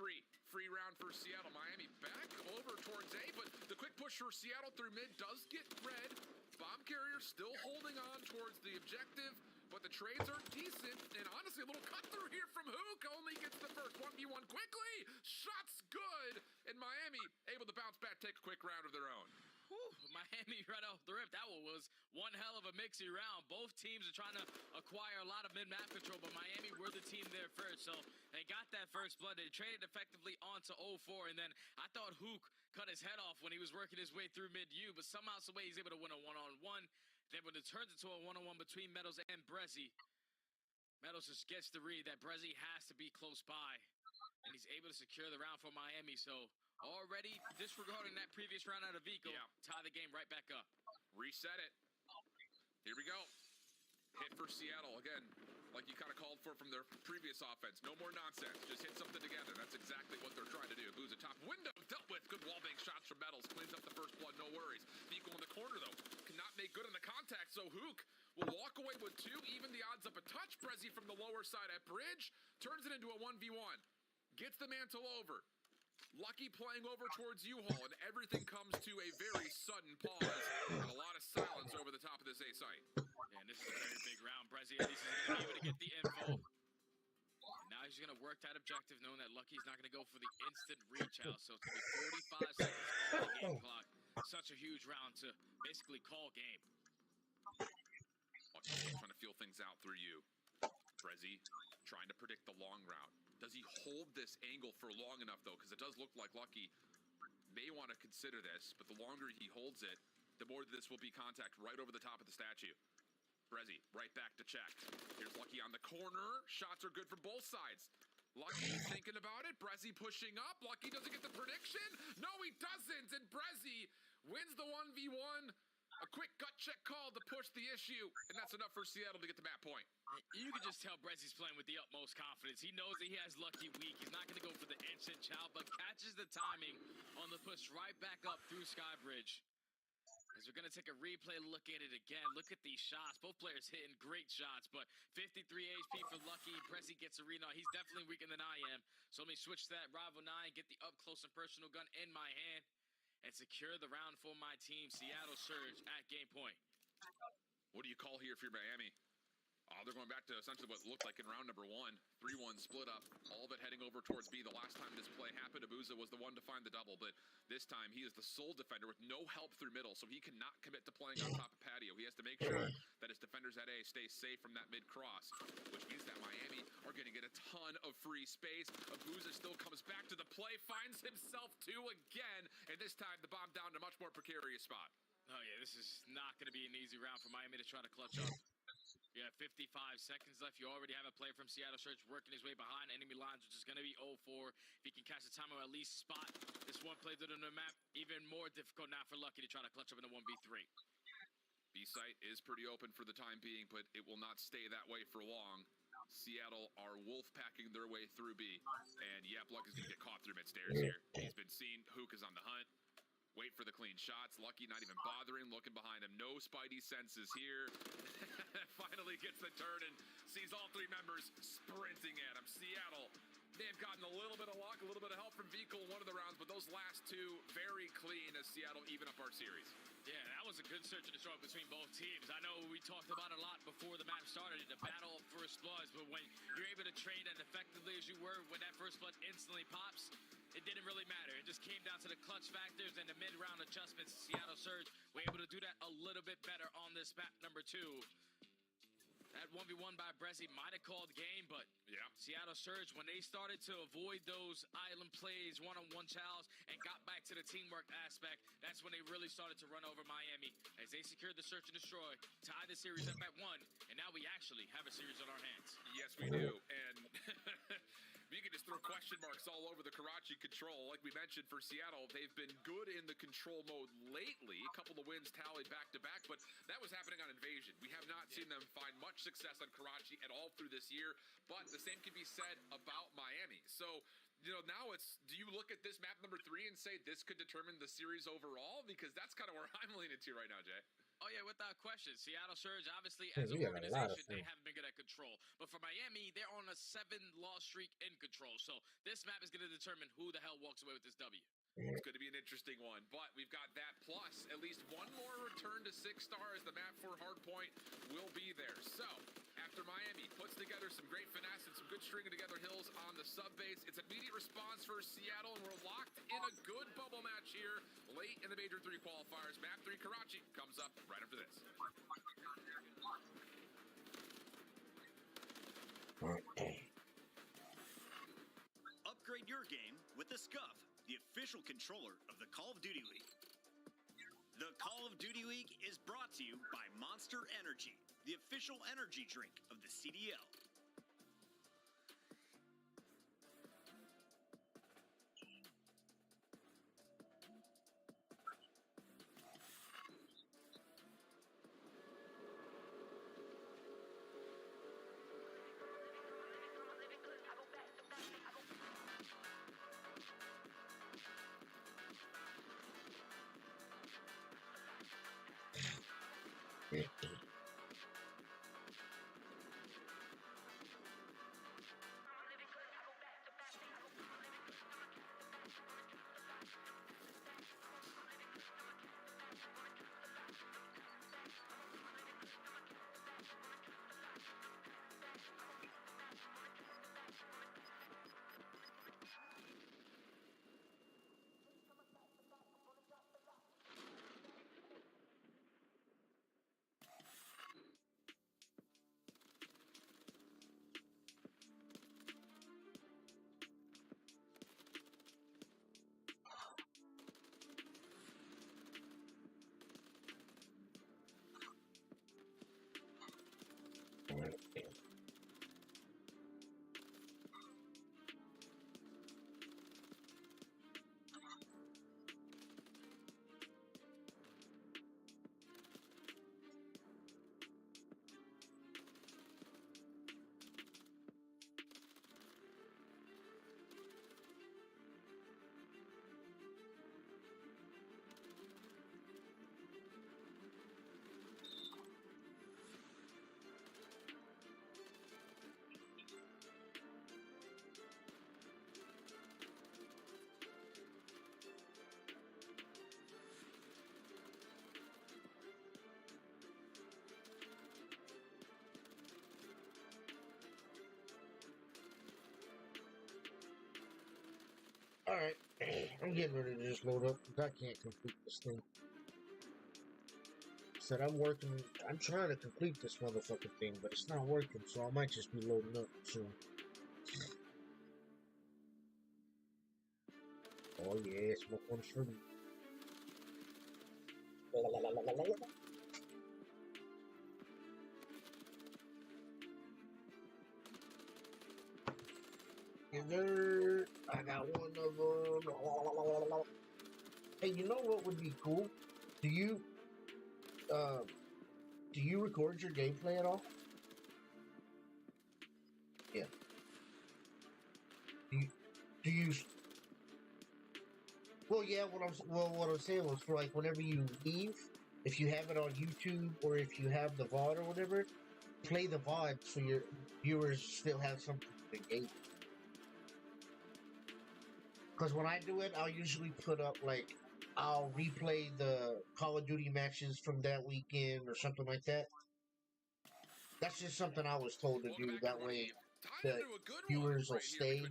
Free round for Seattle. Miami back over towards A, but the quick push for Seattle through mid does get red. Bomb carrier still holding on towards the objective, but the trades are decent, and honestly, a little cut through here from Hook. Only gets the first 1v1 quickly. Shots good, and Miami able to bounce back, take a quick round of their own. Miami right off the rip. That was one hell of a mixy round. Both teams are trying to acquire a lot of mid-map control, but Miami were the team there first. So they got that first blood. They traded effectively onto 0-4, and then I thought Hook cut his head off when he was working his way through mid-U, but somehow, some way, he's able to win a one-on-one. Then when it turns into a one-on-one between Meadows and Brezzy, Meadows just gets the read that Brezzy has to be close by, and he's able to secure the round for Miami. So already disregarding that previous round out of Vico, tie the game right back up. Reset it. Here we go. Hit for Seattle. Again, like you kind of called for from their previous offense. No more nonsense. Just hit something together. That's exactly what they're trying to do. Booza top window dealt with. Good wall bank shots from Metals. Cleans up the first blood. No worries. Vico in the corner, though. Cannot make good on the contact, so Hook will walk away with 2. Even the odds up a touch. Brezzy from the lower side at bridge. Turns it into a 1v1. Gets the mantle over. Lucky playing over towards U-Haul, and everything comes to a very sudden pause and a lot of silence over the top of this A site. And this is a very big round. Brezzy at least is going to be able to get the info. And now he's going to work that objective, knowing that Lucky's not going to go for the instant reach out. So it's going to be 45 seconds on the game clock. Such a huge round to basically call game. Lucky still trying to feel things out through you. Brezzy trying to predict the long route. Does he hold this angle for long enough, though? Because it does look like Lucky may want to consider this, but the longer he holds it, the more this will be contact right over the top of the statue. Brezzy right back to check. Here's Lucky on the corner. Shots are good for both sides. Lucky thinking about it. Brezzy pushing up. Lucky doesn't get the prediction. No, he doesn't. And Brezzy wins the 1v1. A quick gut check call to push the issue. And that's enough for Seattle to get the map point. You can just tell Brezzy's playing with the utmost confidence. He knows that he has Lucky weak. He's not going to go for the instant chow, but catches the timing on the push right back up through Skybridge. As we're going to take a replay look at it again. Look at these shots. Both players hitting great shots, but 53 HP for Lucky. Brezzy gets a read on. He's definitely weaker than I am. So let me switch to that Rival 9, get the up-close and personal gun in my hand, and secure the round for my team. Seattle Surge at game point. What do you call here if you're Miami? They're going back to essentially what looked like in round number 1. 3-1 split up, all of it heading over towards B. The last time this play happened, Abuza was the one to find the double, but this time he is the sole defender with no help through middle, so he cannot commit to playing on top of patio. He has to make sure that his defenders at A stay safe from that mid-cross, which means that Miami are going to get a ton of free space. Abuza still comes back to the play, finds himself two again, and this time the bomb down to a much more precarious spot. Oh yeah, this is not going to be an easy round for Miami to try to clutch up. You have 55 seconds left. You already have a player from Seattle Surge working his way behind enemy lines, which is going to be 0-4. If he can catch the time or at least spot this one play through the map, even more difficult now for Lucky to try to clutch up in a 1v3. B-site is pretty open for the time being, but it will not stay that way for long. Seattle are wolf packing their way through B. And yep, Luck is going to get caught through mid-stairs here. He's been seen. Hook is on the hunt. Wait for the clean shots. Lucky not even bothering, looking behind him. No spidey senses here. Finally gets the turn and sees all three members sprinting at him. Seattle may have gotten a little bit of luck, a little bit of help from Vehicle in one of the rounds, but those last two very clean as Seattle even up our series. Yeah, that was a good search and destroy between both teams. I know we talked about it a lot before the map started, the battle of first bloods, but when you're able to trade as effectively as you were when that first blood instantly pops, it didn't really matter. It just came down to the clutch factors and the mid-round adjustments. Seattle Surge were able to do that a little bit better on this map number 2. That 1v1 by Brezzy might have called game, but yeah, Seattle Surge, when they started to avoid those island plays, one-on-one chows, and got back to the teamwork aspect, that's when they really started to run over Miami as they secured the search and destroy, tied the series up at 1, and now we actually have a series on our hands. Yes, we do, and you can just throw question marks all over the Karachi control. Like we mentioned for Seattle, they've been good in the control mode lately. A couple of wins tallied back-to-back, but that was happening on Invasion. We have not seen them find much success on Karachi at all through this year, but the same can be said about Miami. So, you know, now it's, do you look at this map number 3 and say this could determine the series overall? Because that's kind of where I'm leaning to right now, Jay. Oh, yeah, without question. Seattle Surge, obviously, as an organization, they haven't been good at control. But for Miami, they're on a 7-loss streak in control. So this map is going to determine who the hell walks away with this W. It's going to be an interesting one, but we've got that plus at least one more return to 6 stars. The map for Hardpoint will be there. So after Miami puts together some great finesse and some good stringing together hills on the sub base, it's immediate response for Seattle, and we're locked in a good bubble match here late in the Major 3 qualifiers. Map 3 Karachi comes up right after this. Upgrade your game with the Scuff, the official controller of the Call of Duty League. The Call of Duty League is brought to you by Monster Energy, the official energy drink of the CDL. I'm getting ready to just load up because I can't complete this thing. Said I'm trying to complete this motherfucking thing, but it's not working, so I might just be loading up soon. Oh yeah, smoke one for me. Dessert. I got one of them. Hey, you know what would be cool? Do you record your gameplay at all? Yeah. Do you? Well, yeah. What I'm saying was for like whenever you leave, if you have it on YouTube or if you have the VOD or whatever, play the VOD so your viewers still have something to engage. Because when I do it, I'll usually put up like I'll replay the Call of Duty matches from that weekend or something like that. That's just something I was told to do. That way, the viewers will stay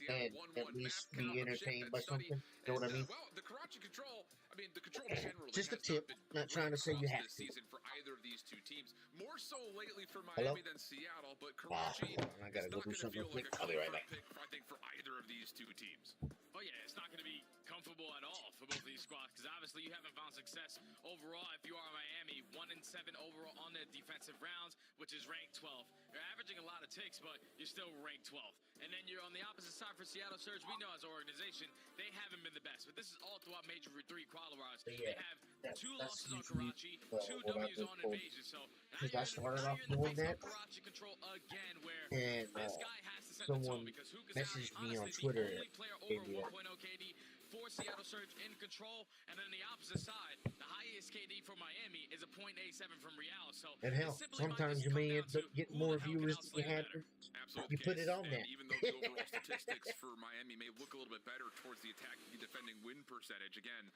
and at least be entertained by something. You know what I mean? Well, the Karachi Control, I mean, the Control generally Just a has tip. not been Not trying to say you have this to. season for either of these two teams. More so lately for Hello? Miami than Seattle, but Karachi I gotta is go not do going to something feel quick. like a I'll be right comfort back. pick, I think, for either of these two teams. Oh yeah, it's not going to be comfortable at all for both of these squads because obviously you haven't found success overall. If you are Miami, 1-7 overall on the defensive rounds, which is ranked 12th. You're averaging a lot of ticks, but you're still ranked 12th. And then you're on the opposite side for Seattle Surge. We know as an organization they haven't been the best, but this is all throughout Major 3 qualifiers. Yeah, they have 2 losses on usually, Karachi, 2 what I W's just on told. Invasion. So Because I started off you're in the doing face that, of Karachi Control again, where and this guy has to set the tone someone because Hookah messaged me on honestly Twitter. the only player Gave over me 1.0 KD for Seattle Surge in control, and then the opposite side, the highest KD for Miami is a .87 from Real. So And hell, sometimes you may end up getting more viewers than you had. Absolute You put case. it on And there. even though the overall statistics for Miami may look a little bit better towards the attacking and defending win percentage, again,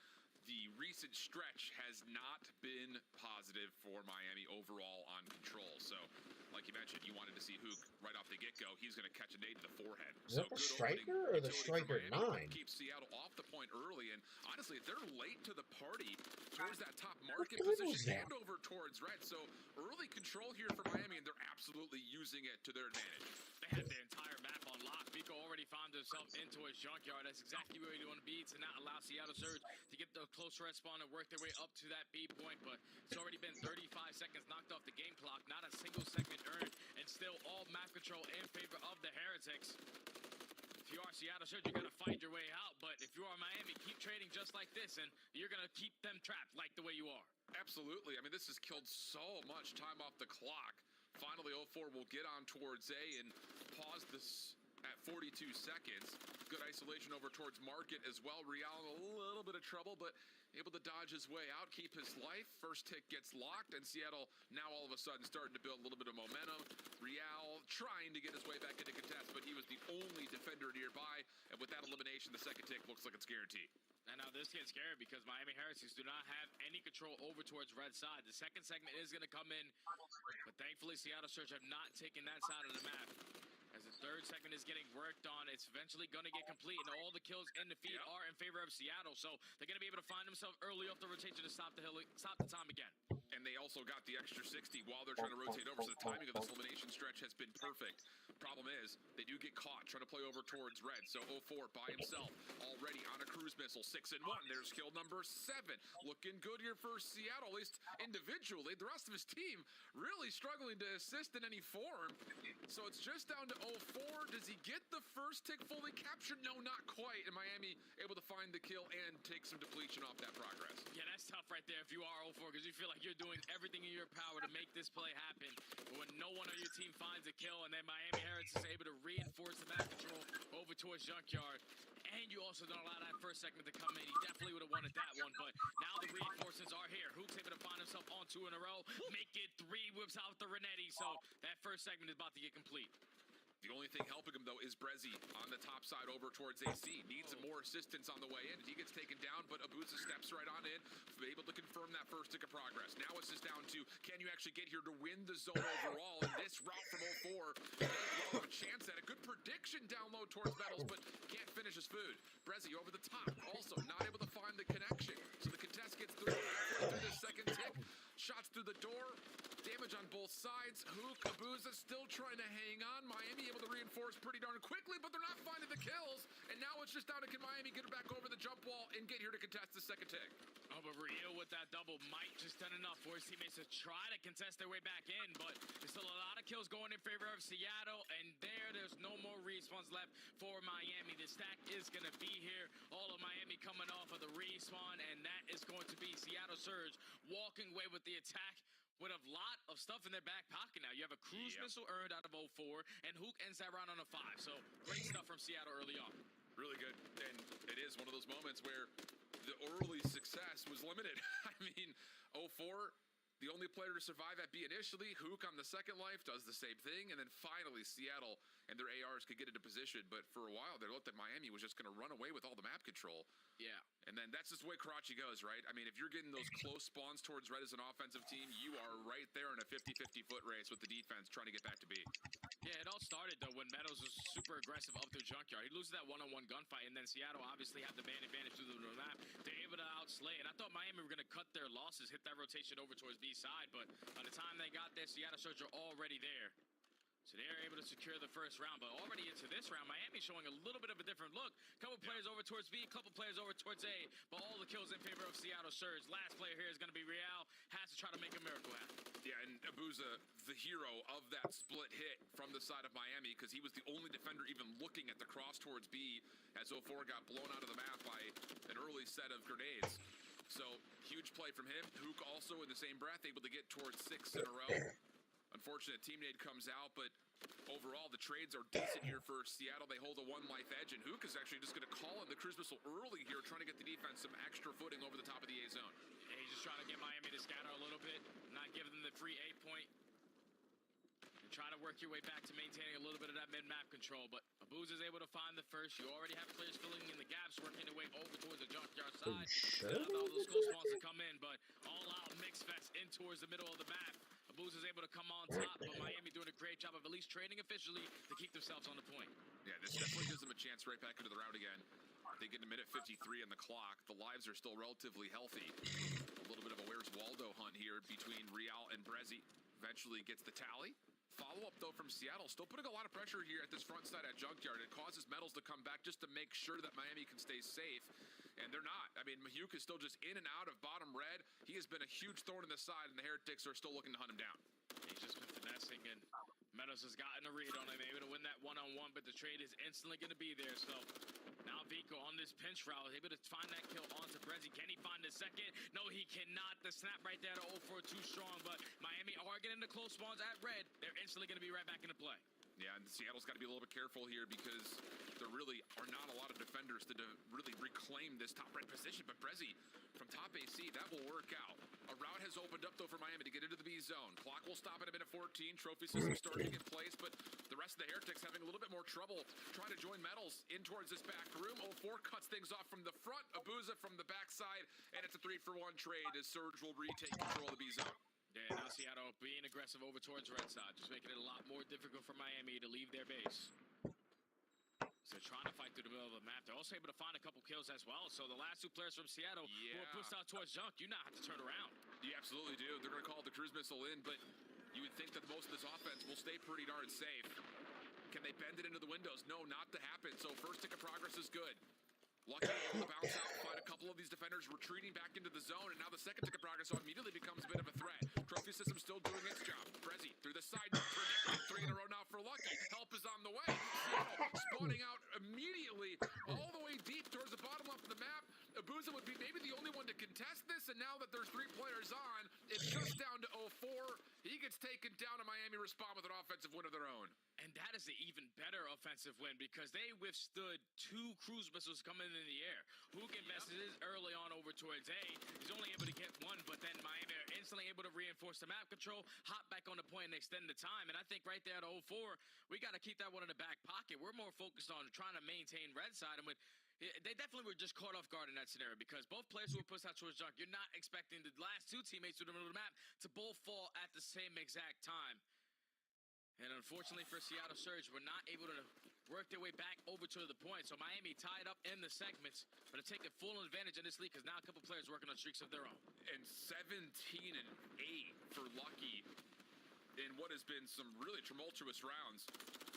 the recent stretch has not been positive for Miami overall on control. So, like you mentioned, you wanted to see Hook right off the get-go. He's going to catch a nade to the forehead. Is that the striker or the striker 9? Keep Seattle off the point early, and honestly, they're late to the party towards that top market What good was position that? and over towards red. So early control here for Miami, and they're absolutely using it to their advantage. They had the entire map on lock. Miko already found himself into his junkyard. That's exactly where you want to be to not allow Seattle Surge to get the close red spawn and work their way up to that B point. But it's already been 35 seconds knocked off the game clock. Not a single segment earned, and still all map control in favor of the Heretics. If you are Seattle Surge, you got to fight your way out. But if you are Miami, keep trading just like this, and you're going to keep them trapped like the way you are. Absolutely. I mean, this has killed so much time off the clock. Finally, 0-4 will get on towards A and pause this at 42 seconds. Good isolation over towards Market as well. Real in a little bit of trouble, but able to dodge his way out, keep his life. First tick gets locked, and Seattle now all of a sudden starting to build a little bit of momentum. Real trying to get his way back into contest, but he was the only defender nearby. And with that elimination, the second tick looks like it's guaranteed. And now this gets scary because Miami Heretics do not have any control over towards red side. The second segment is going to come in, but thankfully Seattle Surge have not taken that side of the map. As the third segment is getting worked on, it's eventually going to get complete, and all the kills in the feed are in favor of Seattle. So they're going to be able to find themselves early off the rotation to stop the time again. And they also got the extra 60 while they're trying to rotate over, so the timing of this elimination stretch has been perfect. Problem is, they do get caught trying to play over towards red, so 0-4 by himself, already on a cruise missile, 6-1. There's kill number 7. Looking good here for Seattle, at least individually. The rest of his team really struggling to assist in any form. So it's just down to 0-4. Does he get the first tick fully captured? No, not quite. And Miami able to find the kill and take some depletion off that progress. Yeah, that's tough right there if you are 0-4 because you feel like you're doing everything in your power to make this play happen. But when no one on your team finds a kill and then Miami Heretics is able to reinforce the map control over towards Junkyard, and you also don't allow that first segment to come in, he definitely would have wanted that one. But now the reinforcements are here. Hook's able to find himself on 2 in a row, make it 3, whips out the Renetti. So that first segment is about to get complete. The only thing helping him, though, is Brezzy on the top side over towards AC. Needs some more assistance on the way in. He gets taken down, but Abuza steps right on in, able to confirm that first tick of progress. Now it's just down to, can you actually get here to win the zone overall? And this route from 04, they well have a chance at a good prediction down low towards Metals, but can't finish his food. Brezzy over the top, also not able to find the connection. So the contest gets through halfway through the second tick. Shots through the door. Damage on both sides. Hook, Abuza still trying to hang on. Miami able to reinforce pretty darn quickly, but they're not finding the kills. And now it's just down to can Miami get it back over the jump wall and get here to contest the second tick. Oh, but Rio with that double might just done enough for his teammates to try to contest their way back in, but there's still a lot of kills going in favor of Seattle, and there's no more respawns left for Miami. The stack is going to be here. All of Miami coming off of the respawn, and that is going to be Seattle Surge walking away with the attack with a lot of stuff in their back pocket now. You have a cruise missile earned out of 04, and Hook ends that round on a 5. So great stuff from Seattle early on. Really good, and it is one of those moments where the early success was limited. I mean, 04, the only player to survive at B initially. Hook on the second life does the same thing, and then finally Seattle and their ARs could get into position. But for a while, they looked like Miami was just going to run away with all the map control. Yeah. And then that's just the way Karachi goes, right? I mean, if you're getting those close spawns towards red as an offensive team, you are right there in a 50-50 foot race with the defense trying to get back to B. Yeah, it all started, though, when Meadows was super aggressive up through Junkyard. He loses that one-on-one gunfight, and then Seattle obviously had the man advantage through the map. They're able to outslay, and I thought Miami were going to cut their losses, hit that rotation over towards B side, but by the time they got there, Seattle Surge are already there. So they're able to secure the first round, but already into this round, Miami showing a little bit of a different look. Couple players over towards B, couple players over towards A, but all the kills in favor of Seattle Surge. Last player here is going to be Real, has to try to make a miracle happen. Yeah, and Abuza, the hero of that split hit from the side of Miami, because he was the only defender even looking at the cross towards B as 04 got blown out of the map by an early set of grenades. So, huge play from him. Hook also in the same breath, able to get towards 6 in a row. Unfortunate team nade comes out, but overall the trades are decent here for Seattle. They hold a 1 life edge, and Hook is actually just going to call in the cruise missile early here, trying to get the defense some extra footing over the top of the A zone. Yeah, he's just trying to get Miami to scatter a little bit, not giving them the free A point. And try to work your way back to maintaining a little bit of that mid-map control, but Abuza is able to find the first. You already have players filling in the gaps, working their way over towards the junkyard side. Still have all those close spawns to come in, but all out mix fest in towards the middle of the map. Abuza is able to come on top, but Miami doing a great job of at least trading efficiently to keep themselves on the point. Yeah, this definitely gives them a chance right back into the round again. They get a minute 53 on the clock. The lives are still relatively healthy. A little bit of a Where's Waldo hunt here between Real and Brezzy. Eventually gets the tally. Follow-up, though, from Seattle. Still putting a lot of pressure here at this front side at Junkyard. It causes Metals to come back just to make sure that Miami can stay safe. And they're not. I mean, Mahuk is still just in and out of bottom red. He has been a huge thorn in the side, and the Heretics are still looking to hunt him down. He's just been finessing, and Meadows has gotten a read on him, able to win that one-on-one, but the trade is instantly going to be there. So now Vico on this pinch route is able to find that kill onto Brezzy. Can he find the second? No, he cannot. The snap right there to 0-4 too strong, but Miami are getting the close spawns at red. They're instantly going to be right back into play. Yeah, and Seattle's got to be a little bit careful here because there really are not a lot of defenders to really reclaim this top red position. But Brezzy from top AC, that will work out. A route has opened up, though, for Miami to get into the B zone. Clock will stop at a minute 14. Trophy system starting in place, but the rest of the Heretics having a little bit more trouble trying to join Metals in towards this back room. 04 cuts things off from the front. Abuza from the backside, and it's a 3-for-1 trade as Surge will retake control of the B zone. Yeah, now Seattle being aggressive over towards red side, just making it a lot more difficult for Miami to leave their base. So they're trying to fight through the middle of the map. They're also able to find a couple kills as well. So the last 2 players from Seattle who are pushed out towards Junk, you now have to turn around. You absolutely do. They're going to call the cruise missile in, but you would think that most of this offense will stay pretty darn safe. Can they bend it into the windows? No, not to happen. So first tick of progress is good. Lucky able to bounce out, find a couple of these defenders retreating back into the zone, and now the second tick of progress so immediately becomes a bit of a threat. Trophy system still doing its job. Brezzy through the side, predicting 3 in a row now for Lucky. Help is on the way. Seattle spawning out immediately, all the way deep towards the bottom left of the map. Abuza would be maybe the only one to contest this, and now that there's 3 players on, it's just down to 04. He gets taken down, and Miami respond with an offensive win of their own. And that is the even better offensive win because they withstood 2 cruise missiles coming in the air. Hook invested his early on over over towards A. He's only able to get one, but then Miami are instantly able to reinforce the map control, hop back on the point and extend the time. And I think right there at 0-4, we got to keep that one in the back pocket. We're more focused on trying to maintain red side. And they definitely were just caught off guard in that scenario because both players who were pushed out towards junk, you're not expecting the last two teammates to the middle of the map to both fall at the same exact time. And unfortunately for Seattle Surge, we're not able to work their way back over to the point. So Miami tied up in the segments, but are taking full advantage in this league because now a couple players working on streaks of their own. And 17-8 for Lucky in what has been some really tumultuous rounds.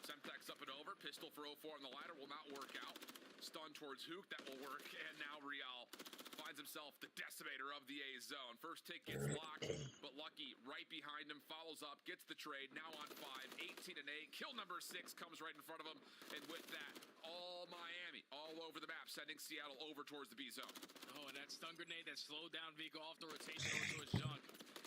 Semtex up and over, pistol for 0-4 on the ladder will not work out. Stun towards Hook, that will work. And now Real finds himself the decimator of the A zone. First tick gets locked, but Lucky right behind him, follows up, gets the trade, now on 5, 18-8. Kill number 6 comes right in front of him, and with that, all Miami, all over the map, sending Seattle over towards the B zone. Oh, and that stun grenade that slowed down Vico off the rotation over to his junk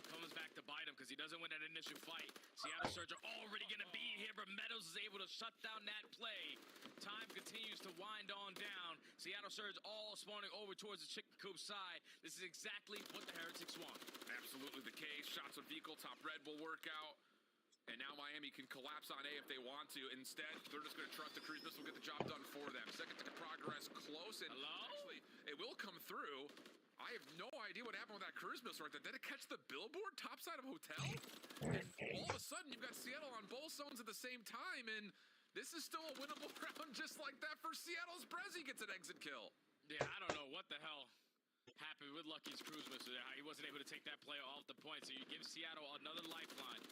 comes back to bite him because he doesn't win that initial fight. Seattle Surge are already going to be here, but Meadows is able to shut down that play. Time continues to wind on down. Seattle Surge all spawning over towards the chicken coop side. This is exactly what the Heretics want. Absolutely the case. Shots on Vehicle, top red will work out. And now Miami can collapse on A if they want to. Instead, they're just going to trust the cruise missile will get the job done for them. Second to progress close. And actually, it will come through. I have no idea what happened with that cruise missile right there. Did it catch the billboard topside of hotel? And all of a sudden, you've got Seattle on both zones at the same time. And this is still a winnable round just like that for Seattle's Brezzy gets an exit kill. Yeah, I don't know what the hell happened with Lucky's cruise missile there. He wasn't able to take that player off the point, so you give Seattle another lifeline.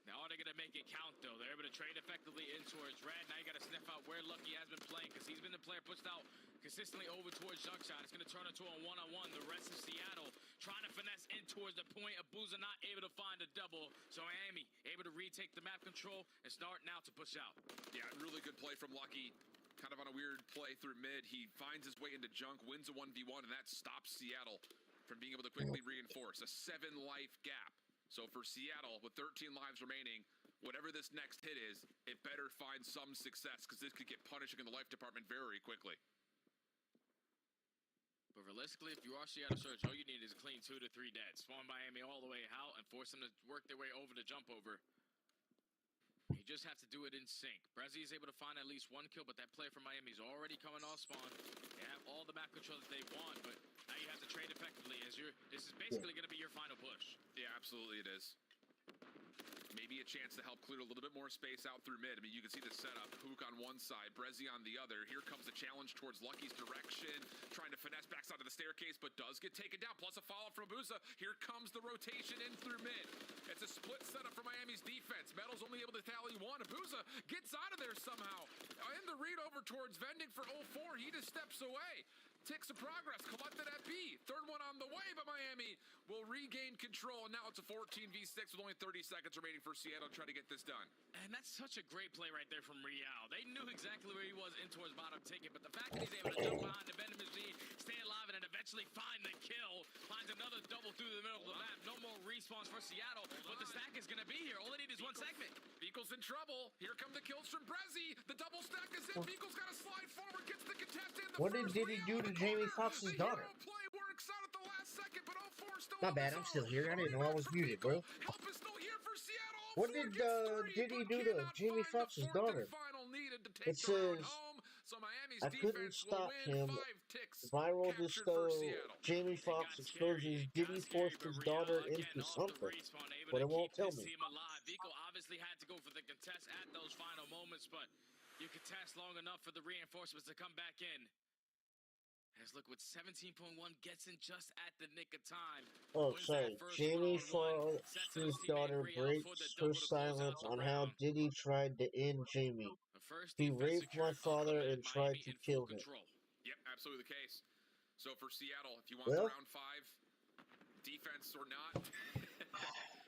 Now, are they going to make it count, though? They're able to trade effectively in towards red. Now you got to sniff out where Lucky has been playing because he's been the player pushed out consistently over towards junk shot. It's going to turn into a one-on-one. The rest of Seattle trying to finesse in towards the point. Abuza not able to find a double. So Miami able to retake the map control and start now to push out. Yeah, really good play from Lucky. Kind of on a weird play through mid. He finds his way into junk, wins a 1v1, and that stops Seattle from being able to quickly reinforce. A 7-life gap. So for Seattle, with 13 lives remaining, whatever this next hit is, it better find some success because this could get punishing in the life department very quickly. But realistically, if you are Seattle Surge, all you need is a clean 2 to 3 dead. Spawn Miami all the way out and force them to work their way over the jump over. You just have to do it in sync. Brezzy is able to find at least one kill, but that player from Miami is already coming off spawn. They have all the map control that they want, but now you have to trade effectively as this is basically going to be your final push. Yeah, absolutely it is. Maybe a chance to help clear a little bit more space out through mid. I mean, you can see the setup. Hook on one side, Brezzy on the other. Here comes the challenge towards Lucky's direction. Trying to finesse backside of the staircase, but does get taken down. Plus a follow-up from Abuza. Here comes the rotation in through mid. It's a split setup for Miami's defense. Metal's only able to tally one. Abuza gets out of there somehow. In the read over towards Vending for 0-4. He just steps away. Ticks of progress, collected at B. Third one on the way, but Miami will regain control. And now it's a 14v6 with only 30 seconds remaining for Seattle to try to get this done. And that's such a great play right there from Real. They knew exactly where he was in towards bottom ticket, but the fact that he's able to jump behind the vending machine, stay alive, and then eventually find the kill, finds another double through the middle of the map. No more respawns for Seattle, but the stack is going to be here. All they need is one segment. Beagle's in trouble. Here come the kills from Brezzy. The double stack is in. Beagle's got to slide forward, gets the contest in. What did he do to Jamie Foxx's daughter? Play works out at the last second, but 0-4 still My bad, I'm still here. I didn't know I was muted, bro. Help is still here for Seattle. What did he do to Jamie Foxx's daughter? It says I couldn't stop him. Viral disco. Jamie Foxx exposes Diddy forced his daughter into something, but it won't tell me. Vico obviously had to go for the contest at those final moments, but you contest long enough for the reinforcements to come back in. As look with 17.1 gets in just at the nick of time. Oh, sorry. Jamie Foxx's daughter breaks her silence on how Diddy tried to end Jamie. He raped my father and tried to kill him. Yep, absolutely the case. So for Seattle, if you want the round 5, defense or not,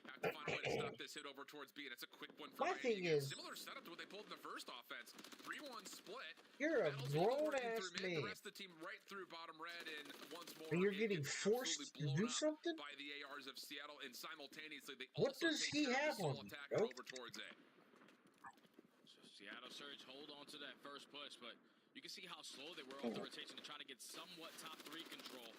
have to find a way to stop this hit over towards B, and it's a quick one for My thing is, similar setup to what they pulled in the first offense. 3-1 split. You're a grown-ass man. The rest of the team right through bottom red, and once more, and you're getting forced to do something? By the ARs of Seattle, and simultaneously they what also does he have on him, bro? over towards A. So Seattle Surge hold on to that first push, but you can see how slow they were off the rotation to try to get somewhat top 3 control.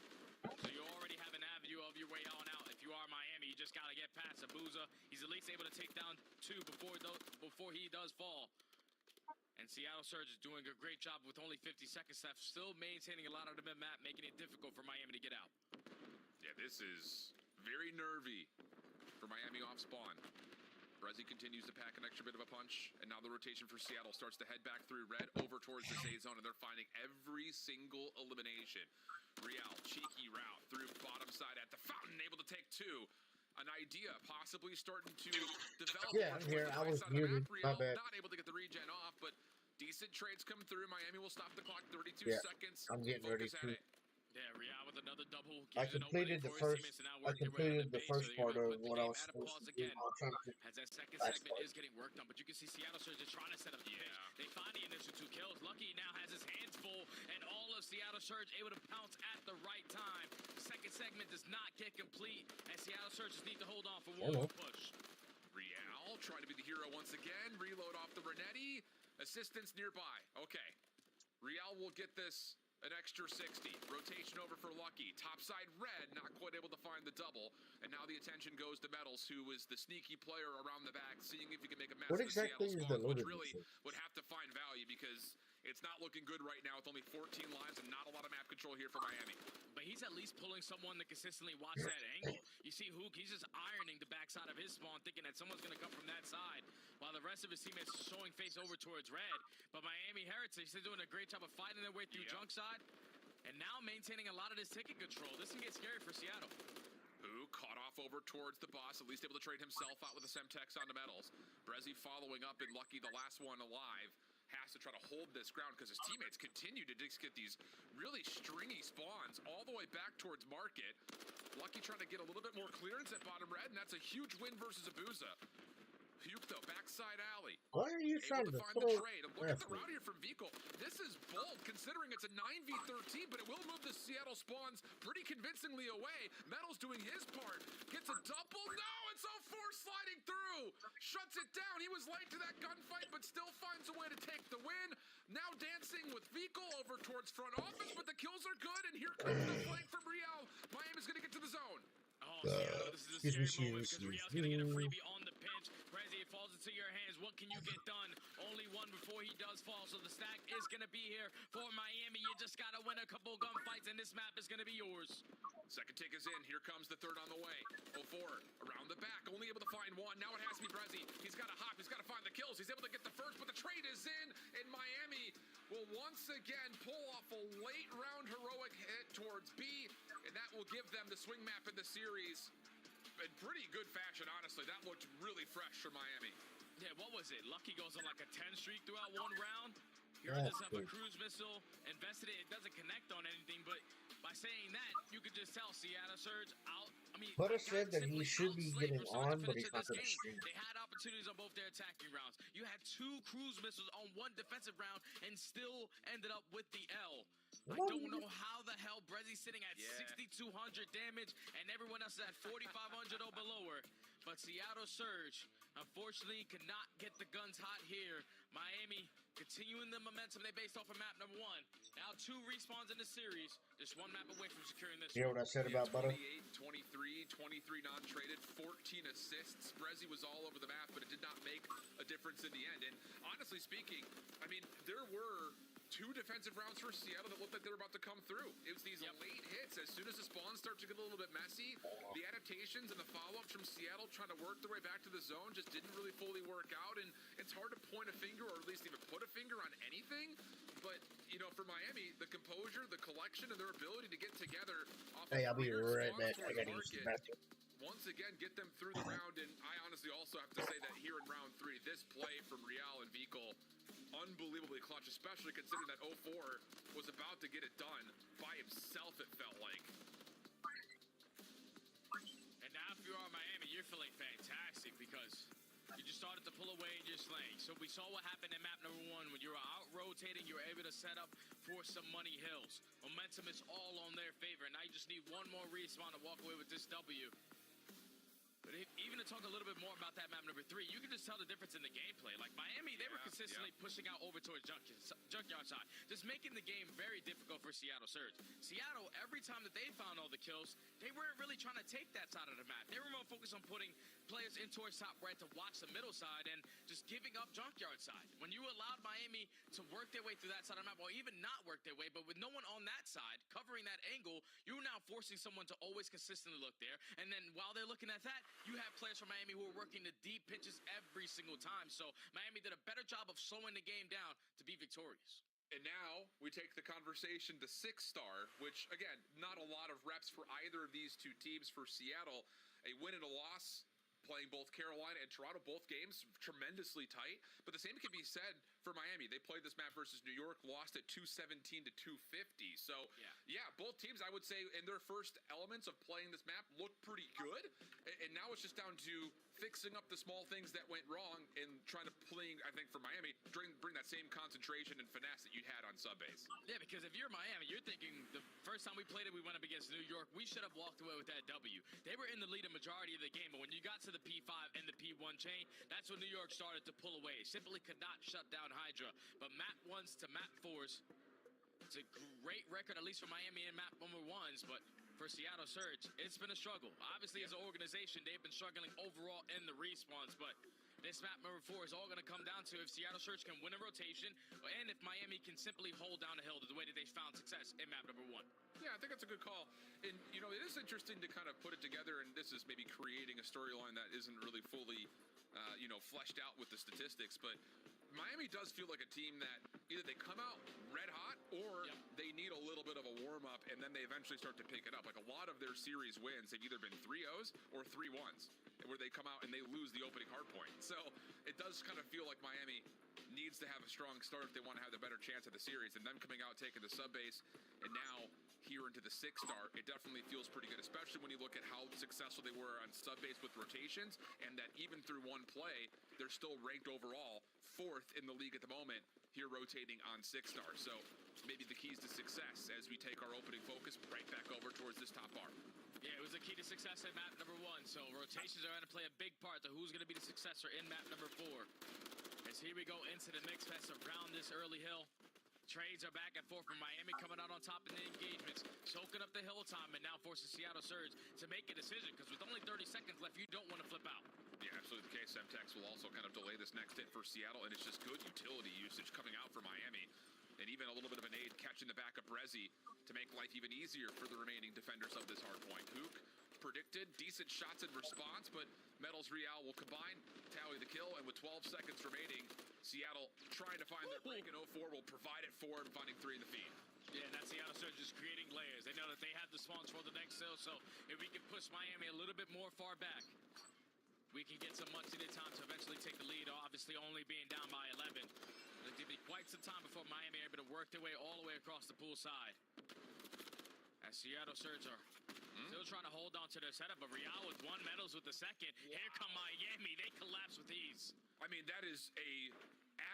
And Seattle Surge is doing a great job with only 50 seconds left, still maintaining a lot of the mid-map, making it difficult for Miami to get out. Yeah, this is very nervy for Miami off spawn. Brezzy continues to pack an extra bit of a punch, and now the rotation for Seattle starts to head back through red over towards the A zone, and they're finding every single elimination. Real, cheeky route through bottom side at the fountain, able to take two. An idea possibly starting to develop. Yeah, I'm here. I was muted. My bad. Not able to get the regen off, but decent trades come through. Miami will stop the clock. 32 seconds. I'm getting ready to. Yeah, Real with another double. I completed the first. I completed the first part of what I was supposed to do. I'm trying to. As that second segment is getting worked on, but you can see Seattle Surge is trying to set up the pitch. They find the initial 2 kills. Lucky now has his hands full, and all of Seattle Surge able to pounce at the right time. Second segment does not get complete, and Seattle Surge just need to hold on for one more push. Real trying to be the hero once again. Reload off the Renetti. Assistance nearby. Okay. Real will get this. An extra 60. Rotation over for Lucky. Topside red, not quite able to find the double. And now the attention goes to Metals, who is the sneaky player around the back, seeing if he can make a mess What of the exactly Seattle is the spawns, which loaded really missile? would have to find value because it's not looking good right now with only 14 lives and not a lot of map control here for Miami. But he's at least pulling someone to consistently watch that angle. You see Hook, he's just ironing the backside of his spawn, thinking that someone's going to come from that side, while the rest of his teammates are showing face over towards red. But Miami Heritage, they're doing a great job of fighting their way through junk side, and now maintaining a lot of this ticket control. This can get scary for Seattle. Who caught off over towards the boss, at least able to trade himself out with the Semtex onto Metals. Brezzy following up, and Lucky, the last one alive, has to try to hold this ground because his teammates continue to just get these really stringy spawns all the way back towards market. Lucky trying to get a little bit more clearance at bottom red, and that's a huge win versus Abuza. Puke though, backside alley. Why are you trying to find throw? the trade. And look at the route here from Vico. This is bold considering it's a 9v13, but it will move the Seattle spawns pretty convincingly away. Metal's doing his part. Gets a double. No, it's 0-4 sliding through. Shuts it down. He was late to that gunfight, but still finds a way to take the win. Now dancing with Vico over towards front office, but the kills are good, and here comes the flank from Real. Miami's going to get to the zone. Oh, Seattle, this is a scary moment because Real's going to get a freebie on the pinch. Brezzy, it falls into your hands. What can you get done? Only one before he does fall, so the stack is going to be here for Miami. You just got to win a couple gunfights, and this map is going to be yours. Second take is in. Here comes the third on the way. 0-4 around the back, only able to find one. Now it has to be Brezzy. He's got to hop. He's got to find the kills. He's able to get the first, but the trade is in, and Miami will once again pull off a late round heroic hit towards B, and that will give them the swing map in the series in pretty good fashion, honestly. That looked really fresh for Miami. Yeah, what was it? Lucky goes on like a 10 streak throughout one round. Here this up a cruise missile, invested it. It doesn't connect on anything, but by saying that, you could just tell Seattle Surge out. I mean, Butter said that he should be getting on, but he's not going to stream. They had opportunities on both their attacking rounds. You had 2 cruise missiles on 1 defensive round and still ended up with the L. I don't know how the hell Brezzy's sitting at 6,200 damage and everyone else is at 4,500 or below her. But Seattle Surge, unfortunately, could not get the guns hot here. Miami continuing the momentum they based off of map number 1. Now 2 respawns in the series. Just 1 map away from securing this. You know what I said about Butter? 28, 23 non-traded, 14 assists. Brezzy was all over the map, but it did not make a difference in the end. And honestly speaking, I mean, there were 2 defensive rounds for Seattle that looked like they were about to come through. It was these late hits. As soon as the spawns start to get a little bit messy, the adaptations and the follow-ups from Seattle trying to work their way back to the zone just didn't really fully work out. And it's hard to point a finger or at least even put a finger on anything. But, you know, for Miami, the composure, the collection, and their ability to get together off Hey, I'll be right back. I got to use the bathroom. Once again, get them through the round. And I honestly also have to say that here in round 3, this play from Real and Vico, unbelievably clutch, especially considering that 0-4 was about to get it done by himself, it felt like. And now if you are Miami, you're feeling fantastic because you just started to pull away in your slaying. So we saw what happened in map number 1. When you were out rotating, you were able to set up for some money hills. Momentum is all on their favor. Now you just need 1 more respawn to walk away with this W. But even to talk a little bit more about that map number 3, you can just tell the difference in the gameplay. Like Miami, they were consistently pushing out over towards junkyard side, just making the game very difficult for Seattle Surge. Seattle, every time that they found all the kills, they weren't really trying to take that side of the map. They were more focused on putting players in towards top right to watch the middle side and just giving up junkyard side. When you allowed Miami to work their way through that side of the map, or even not work their way, but with no one on that side covering that angle, you're now forcing someone to always consistently look there. And then while they're looking at that, you have players from Miami who are working the deep pitches every single time. So Miami did a better job of slowing the game down to be victorious. And now we take the conversation to 6-star, which, again, not a lot of reps for either of these two teams. For Seattle, a win and a loss, playing both Carolina and Toronto, both games tremendously tight. But the same can be said for Miami. They played this map versus New York, lost at 217 to 250. So, yeah, both teams, I would say, in their first elements of playing this map, looked pretty good. And now it's just down to fixing up the small things that went wrong and trying to play, I think, for Miami, bring that same concentration and finesse that you had on sub-base. Yeah, because if you're Miami, you're thinking the first time we played it, we went up against New York. We should have walked away with that W. They were in the lead a majority of the game, but when you got to the P5 and the P1 chain, that's when New York started to pull away. Simply could not shut down Hydra. But map 1s to map 4s, it's a great record, at least for Miami and map number 1s, but for Seattle Surge, it's been a struggle. Obviously, as an organization, they've been struggling overall in the respawns, but this map number 4 is all going to come down to if Seattle Surge can win a rotation, and if Miami can simply hold down the hill the way that they found success in map number 1. Yeah, I think that's a good call. And, you know, it is interesting to kind of put it together, and this is maybe creating a storyline that isn't really fully, fleshed out with the statistics, but Miami does feel like a team that either they come out red hot or they need a little bit of a warm-up, and then they eventually start to pick it up. Like a lot of their series wins have either been 3-0s or 3-1s, where they come out and they lose the opening hard point. So it does kind of feel like Miami needs to have a strong start if they want to have the better chance at the series. And them coming out, taking the sub-base, and now here into the 6-star, it definitely feels pretty good, especially when you look at how successful they were on sub-base with rotations, and that even through one play, they're still ranked overall 4th in the league at the moment, here rotating on 6-star. So maybe the keys to success as we take our opening focus right back over towards this top bar. Yeah, it was a key to success in map number 1, so rotations are going to play a big part to who's going to be the successor in map number 4. As here we go into the mix fest around this early hill. Trades are back and forth from Miami coming out on top in the engagements, soaking up the hill time, and now forces Seattle Surge to make a decision, because with only 30 seconds left, you don't want to flip out. Yeah, absolutely the case. Semtex will also kind of delay this next hit for Seattle, and it's just good utility usage coming out for Miami. And even a little bit of an aid catching the back of Brezzy to make life even easier for the remaining defenders of this hard point. Hook predicted decent shots in response, but Metals Real will combine, tally the kill, and with 12 seconds remaining, Seattle trying to find their break, and 04 will provide it for him, finding 3 in the feed. Yeah, that's Seattle Surge just creating layers. They know that they have the spawns for the next hill, so if we can push Miami a little bit more far back, we can get some much needed time to eventually take the lead, obviously only being down by 11. It'll be quite some time before Miami are able to work their way all the way across the pool side. As Seattle Surge are still trying to hold on to their setup, but Real with 1, Metals with the 2nd. Yeah. Here come Miami. They collapse with ease. I mean, that is a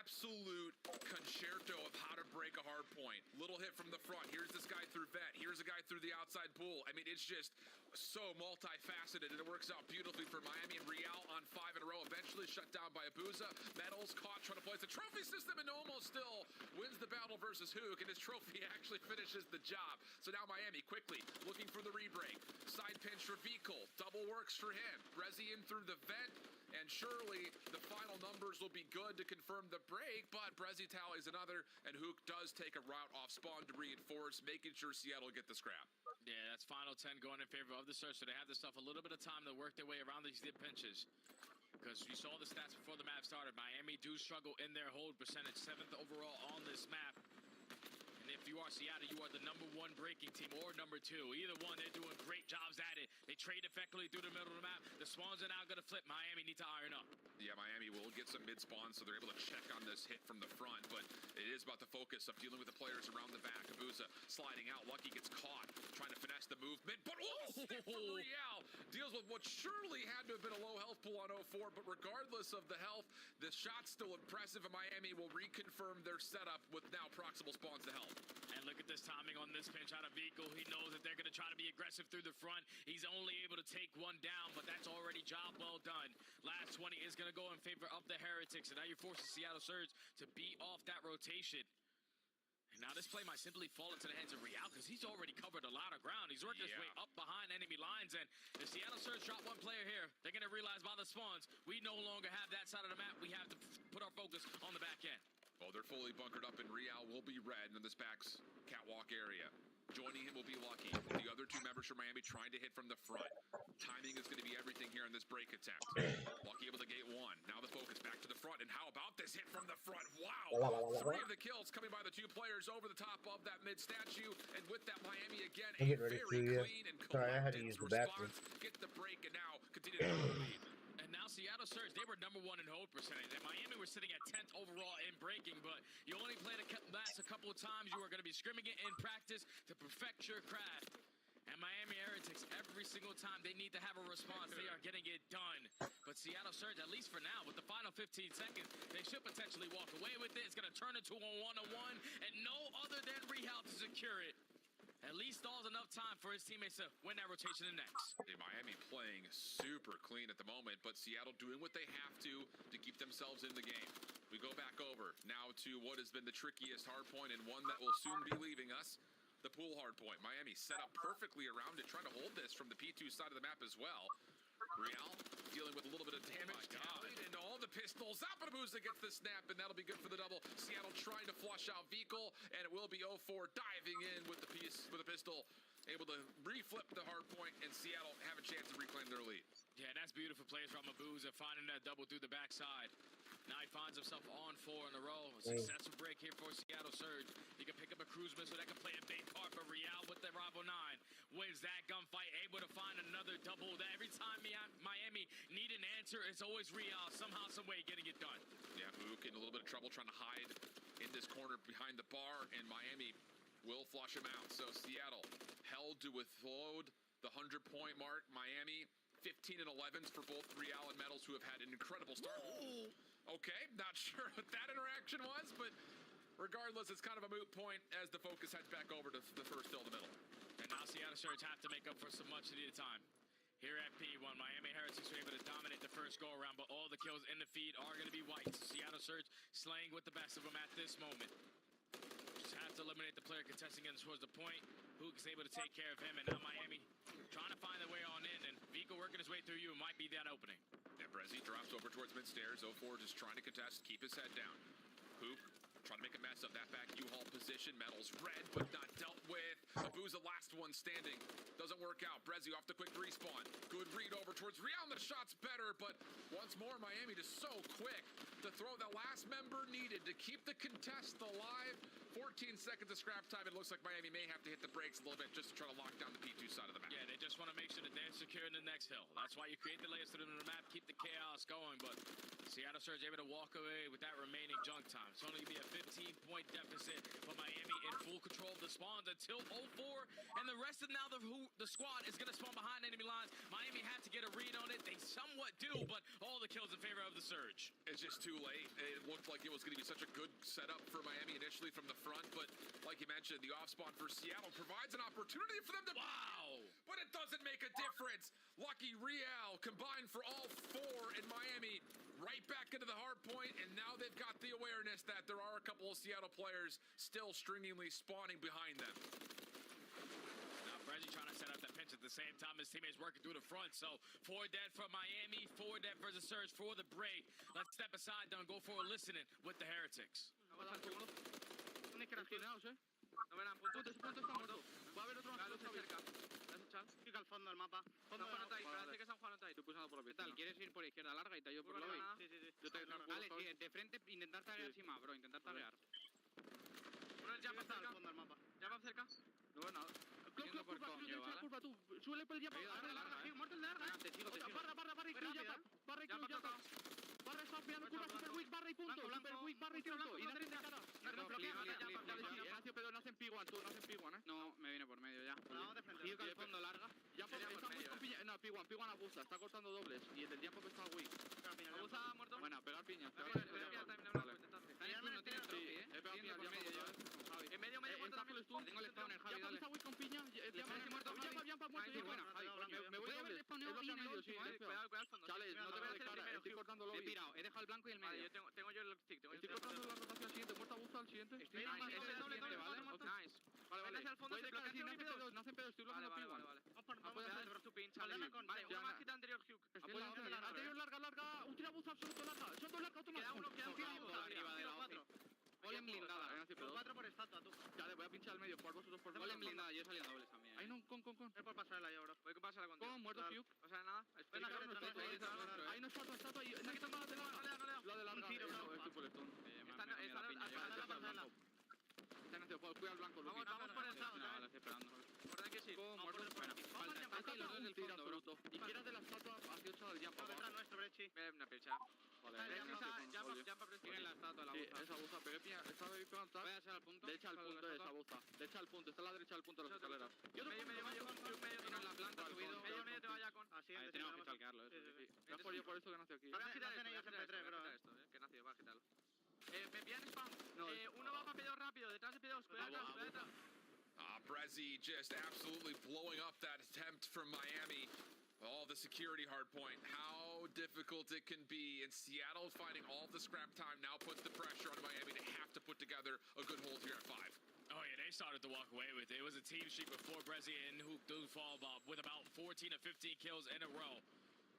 absolute concerto of how to break a hard point. Little hit from the front. Here's this guy through vet. Here's a guy through the outside pool. I mean, it's just so multifaceted, and it works out beautifully for Miami. And Real on 5 in a row, eventually shut down by Abuza. Metals caught trying to place the trophy system, and almost still wins the battle versus Hook, and his trophy actually finishes the job. So now Miami quickly looking for the re-break. Side pinch for Vikul. Double works for him. Brezzy in through the vent, and surely the final numbers will be good to confirm the break, but Brezzy tallies another, and Hook does take a route off spawn to reinforce, making sure Seattle get the scrap. Yeah, that's final 10 going in favor of the Surge, so they have this stuff a little bit of time to work their way around these dip pinches. Because you saw the stats before the map started. Miami do struggle in their hold percentage, 7th overall on this map. And if you are Seattle, you are the number 1 breaking team or number 2. Either one, they're doing great jobs at it. They trade effectively through the middle of the map. The spawns are now going to flip. Miami need to iron up. Yeah, Miami will get some mid-spawn, so they're able to check on this hit from the front, but it is about the focus of dealing with the players around the back. Abuza sliding out. Lucky gets caught, trying to finesse the movement, but stick from Real. Deals with what surely had to have been a low health pool on 04, but regardless of the health, the shot's still impressive, and Miami will reconfirm their setup with now proximal spawns to help. And look at this timing on this pinch out of Vikul. He knows that they're going to try to be be aggressive through the front. He's only able to take one down, but that's already job well done. Last 20 is going to go in favor of the Heretics, and now you're forcing Seattle Surge to beat off that rotation. And now this play might simply fall into the hands of Real because he's already covered a lot of ground. He's working his way up behind enemy lines, and if Seattle Surge drop one player here, they're going to realize by the spawns, we no longer have that side of the map. We have to put our focus on the back end. Oh, they're fully bunkered up, and Real will be red in this back's catwalk area. Joining him will be Lucky. The other two members from Miami trying to hit from the front. Timing is going to be everything here in this break attempt. Lucky able to gate one. Now the focus back to the front. And how about this hit from the front? Wow! 3 of the kills coming by the 2 players over the top of that mid statue. And with that, Miami again, a very clean and collected response. Get the break and now continue to the lead. And now Seattle Surge, they were #1 in hold percentage. And Miami were sitting at 10th overall in breaking, but you only play the last a couple of times. You are going to be scrimming it in practice to perfect your craft. And Miami Heretics, every single time they need to have a response, they are getting it done. But Seattle Surge, at least for now, with the final 15 seconds, they should potentially walk away with it. It's going to turn into a 1-on-1, and no other than Real to secure it. At least stalls enough time for his teammates to win that rotation in next. Miami playing super clean at the moment, but Seattle doing what they have to keep themselves in the game. We go back over now to what has been the trickiest hardpoint and one that will soon be leaving us. The pool hardpoint. Miami set up perfectly around it, trying to hold this from the P2 side of the map as well. Real dealing with a little bit of damage. And all the pistols. Zapabuza gets the snap, and that'll be good for the double. Seattle trying to flush out Vehicle, and it will be 0-4 diving in with the pistol. Able to reflip the hard point, and Seattle have a chance to reclaim their lead. Yeah, that's beautiful plays from Abuza, finding that double through the backside. Now he finds himself on 4 in a row. A successful break here for Seattle Surge. He can pick up a cruise missile that can play a big part for Real with the Rival 9. Wins that gunfight, able to find another double. That every time Miami need an answer, it's always Real, somehow, some way getting it done. Yeah, Mook in a little bit of trouble trying to hide in this corner behind the bar, and Miami will flush him out. So Seattle held to withhold the 100-point mark. Miami 15 and 11s for both Real and Metals, who have had an incredible start. Ooh. Okay, not sure what that interaction was, but regardless, it's kind of a moot point as the focus heads back over to the first fill in the middle. And now Seattle Surge have to make up for some much-needed time. Here at P1, Miami Heretics were able to dominate the first go-around, but all the kills in the feed are going to be white. Seattle Surge slaying with the best of them at this moment. Just have to eliminate the player contesting in towards the point. Hook is able to take care of him, and now Miami trying to find their way on in, and Vico working his way through you might be that opening. Yeah, Brezzi drops over towards mid-stairs. 0-4 just trying to contest, keep his head down. Hook trying to make a mess of that back U-Haul position. Metals red, but not dealt with. Abuza last one standing. Doesn't work out. Brezzi off the quick respawn. Good read over towards Real. The shot's better, but once more, Miami just so quick to throw the last member needed to keep the contest alive. 14 seconds of scrap time. It looks like Miami may have to hit the brakes a little bit just to try to lock down the P2 side of the map. Yeah, they just want to make sure that they're secure in the next hill. That's why you create the layers through the map, keep the chaos going, but Seattle Surge able to walk away with that remaining junk time. It's only going to be a 15-point deficit, but Miami in full control of the spawns until 0-4, and the rest of now the squad is going to spawn behind enemy lines. Miami had to get a read on it. They somewhat do, but all the kills in favor of the Surge. It's just too late. It looked like it was going to be such a good setup for Miami initially from the front, but like you mentioned, the off spawn for Seattle provides an opportunity for them to... Wow! But it doesn't make a difference. Lucky Real combined for all 4 in Miami. Right back into the hard point, and now they've got the awareness that there are a couple of Seattle players still stringingly spawning behind them. Now Brezzi trying to set up that pinch at the same time his teammates working through the front. So 4 dead for Miami, 4 dead for the Surge for the break. Let's step aside though and go for a listening with the Heretics. No verán, punto está muerto. Va a haber otro más cerca. Fica al fondo del mapa. Fondo Juan Otai, parece que San Juan Otai. Estoy pulsando por la pista. ¿Quieres ir por izquierda larga y te ayudo por lobby? Sí. Yo te vale, sí, de frente intentar taguear sin más, bro, intentar taguear. Bro, ya pasa al fondo del mapa. ¿Ya va cerca? No veo nada. Curva tú. Suele por el jump. Muerto el de larga. Te sigo. Barra y kill jump. Barra y kill jump. Barra está pillando curva, super weak, barra y punto. Super weak, barra y punto. Y dale de cara. Pero no hacen P1, tú, no hacen P1, ¿eh? No, me viene por medio ya. No, de frente. Sigo al fondo larga. Ya está muy con no, P1 abusa, está cortando dobles. Y el jump está weak. ¿Abusa muerto? Bueno, pegar piñas. No tiene trophy, ¿eh? He pegado piñas por medio yo, Javi. En medio, muerto. Tengo el spawner, Javi, dale. Está weak con piña. Jump buena. Me voy doble. He bloqueado medio, sí. Cuidado al fondo. Chale, no te veo de cara, estoy cortando lobby. He pirado, he dejado el blanco y el medio. Vale, Tengo yo el stick. Estoy cortando la rotación siguiente, muerta busta al siguiente. Estoy doble, Nice, Vale. Vale, al fondo, Voy, no hacen pedo, estoy bloqueando Vale. igual. Vale, tu pin, chale. Vale, una máquina anterior, Hugh. Anterior larga, última busta absoluto larga. Son dos largas, automáticas. Queda uno, arriba de la 4. Golem blindada. 4 por estatua, tú. Vale, voy a pinchar al medio, por vosotros por Golem blindada, yo salí a dobles también. Ahí no, con. Es por pasarla yo, bro. Voy a pasarla contigo. Con, muerto Hugh. O sea, nada. Ahí no estatua, y no está más de la... La de larga. Estoy por el stone. Cuida al blanco, Vamos por el lado, vale, estoy esperando. ¿Por que sí? Muerto. Falta los dos del fondo, bro. Izquierda de la estatua, hacia 8 del jump. Detrás nuestro, Brechi. Una picha. Vale, Tiene la estatua, la sí, buza. esa buza, pegué piña, estaba ahí pegando. Voy a hacer al punto. Derecha al punto de esa buza. Derecha al punto, está a la derecha del punto de las escaleras. Medio, tiene en la planta, subido. Medio te vaya con. Así, tenemos que talquearlo, eso. Es por eso que nació aquí. Voy a quitar esto, que nació, va a quitarlo. Me envían spam. Uno va para P2 rápido, detrás de P2, cuidado detrás. Brezzy just absolutely blowing up that attempt from Miami. Oh, the security hardpoint. How difficult it can be. And Seattle finding all the scrap time now puts the pressure on Miami to have to put together a good hold here at 5. Oh yeah, they started to walk away with it. It was a team sheet before Brezzy and Hoop do fall with about 14 to 15 kills in a row.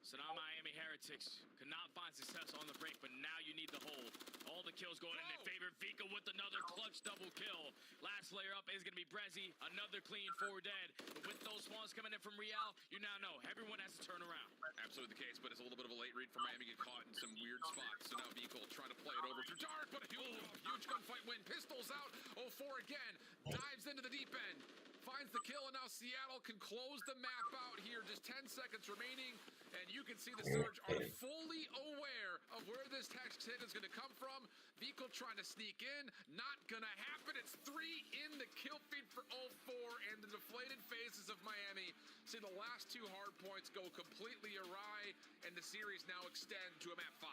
So now Miami Heretics could not find success on the break, but now you need the hold. All the kills going in their favor. Vika with another clutch double kill. Last layer up is going to be Brezzy. Another clean 4 dead. But with those spawns coming in from Real, you now know everyone has to turn around. Absolutely the case, but it's a little bit of a late read for Miami. Get caught in some weird spots. So now Vika trying to play it over to Dark, but a huge gunfight win. Pistols out. 0-4 again. Dives into the deep end. Finds the kill, and now Seattle can close the map out here. Just 10 seconds remaining, and you can see the Surge are fully aware of where this tech hit is going to come from. Vico trying to sneak in. Not going to happen. It's 3 in the kill feed for 0-4, and the deflated faces of Miami see the last 2 hard points go completely awry, and the series now extend to a map 5.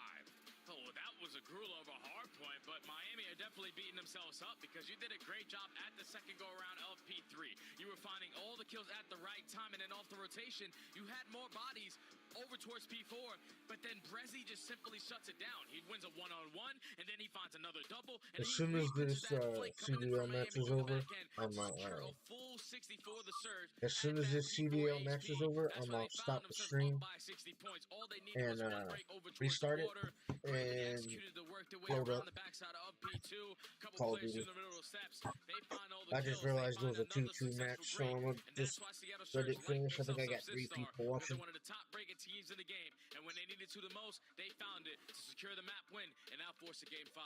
Oh, that was a gruel of a hard point, but Miami are definitely beating themselves up because you did a great job at the second go-around of P3. You were finding all the kills at the right time, and then off the rotation, you had more bodies over towards P4, but then Brezzy just simply shuts it down. He wins a one-on-one, and then he finds another double. And as soon as this CDL match is over, I'm out. A full 64 the Surge. As soon as this CDL match is over, I'm out. Stop the stream and restart it and load up Call of Duty. I just realized it was a 2-2 match, so I'm gonna just let it finish. I think I got 3 people watching. One of the top breaking teams in the game, and when they needed to the most, they found it to secure the map win and now force a game 5.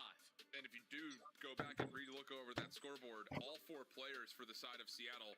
And if you do go back and re-look over that scoreboard, all 4 players for the side of Seattle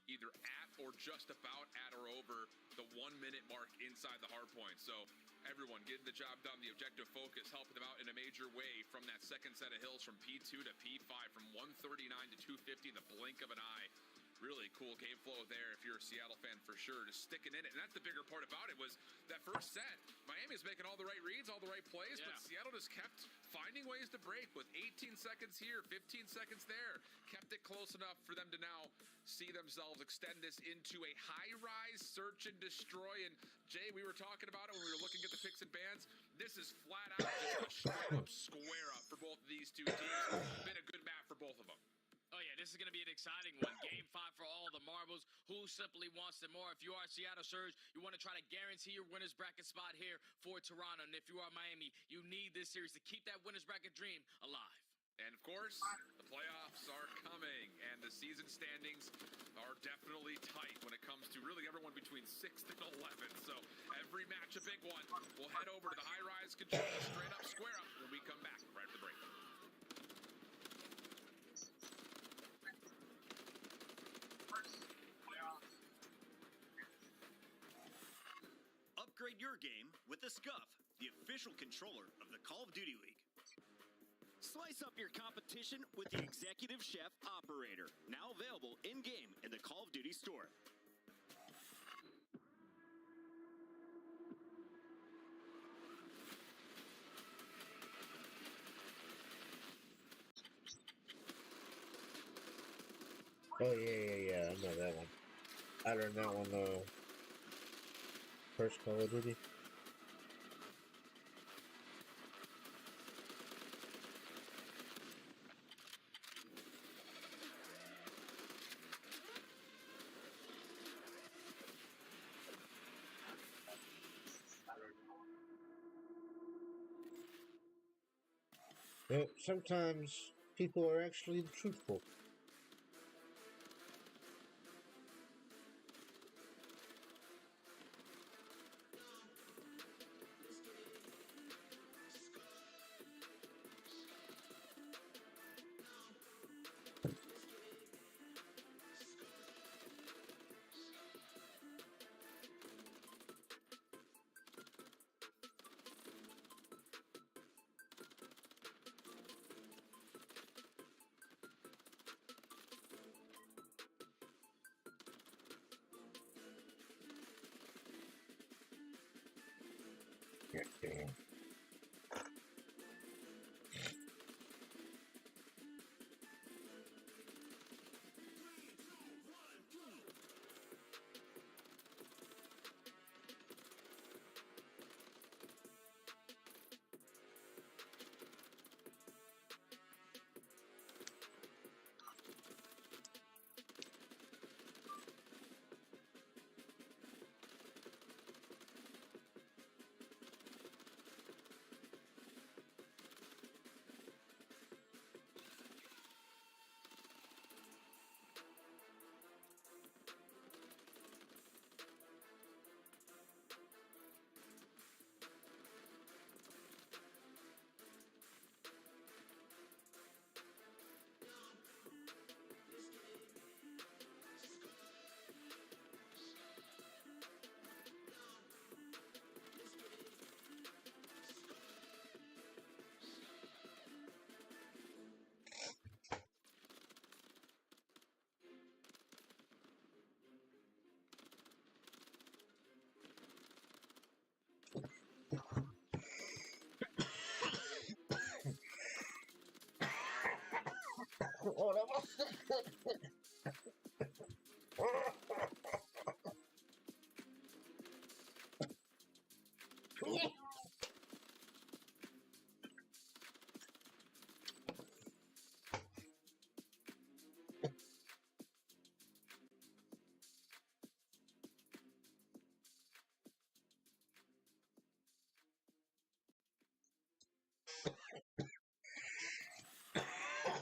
either at or just about at or over the 1-minute mark inside the hard point. So everyone getting the job done, the objective focus, helping them out in a major way from that second set of hills from P2 to P5, from 139 to 250 in the blink of an eye. Really cool game flow there if you're a Seattle fan for sure, just sticking in it. And that's the bigger part about it was that first set. Miami is making all the right reads, all the right plays, but Seattle just kept finding ways to break with 18 seconds here, 15 seconds there. Kept it close enough for them to now see themselves extend this into a high-rise search and destroy. And Jay, we were talking about it when we were looking at the picks and bans. This is flat out just a straight-up square up for both of these two teams. Been a good map for both of them. Oh yeah, this is going to be an exciting one. Game 5 for all the marbles. Who simply wants it more? If you are Seattle Surge, you want to try to guarantee your winner's bracket spot here for Toronto. And if you are Miami, you need this series to keep that winner's bracket dream alive. And of course, the playoffs are coming, and the season standings are definitely tight when it comes to really everyone between 6th and 11th. So every match a big one. We'll head over to the high-rise control, straight up, square up, when we come back right after the break. Upgrade your game with the Scuff, the official controller of the Call of Duty League. Slice up your competition with the Executive Chef Operator, now available in-game in the Call of Duty store. Oh yeah, I know that one. I learned that one the first Call of Duty. You know, sometimes people are actually truthful. Damn. Oh, that was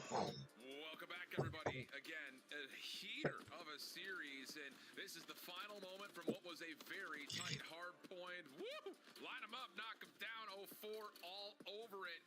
Welcome back, everybody. Again, a heater of a series, and this is the final moment from what was a very tight hard point. Woo! Line them up, knock them down, 0-4, all over it.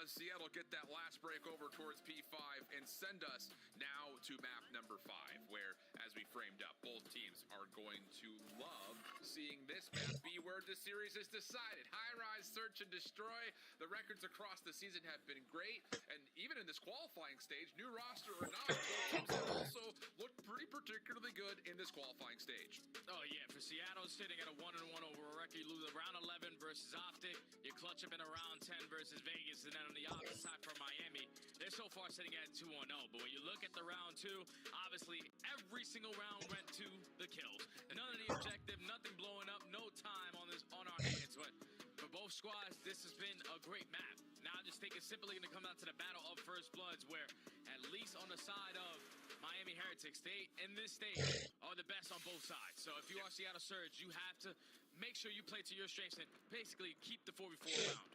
Seattle get that last break over towards P5 and send us now to map number 5, where, as we framed up, both teams are going to love seeing this map be where the series is decided. High-rise, search, and destroy. The records across the season have been great, and even in this qualifying stage, new roster or not, both teams have also looked pretty particularly good in this qualifying stage. Oh, yeah, for Seattle, sitting at a 1-1 over a record. You lose around 11 versus Optic. You clutch up in around 10 versus Vegas, and then on the opposite side for Miami, they're so far sitting at 2-0. But when you look at the round 2, obviously every single round went to the kills. None of the objective, nothing blowing up, no time on our hands. But for both squads, this has been a great map. Now I just think it's simply going to come down to the battle of First Bloods, where at least on the side of Miami Heretics, they in this stage are the best on both sides. So if you are Seattle Surge, you have to make sure you play to your strengths and basically keep the 4v4 around.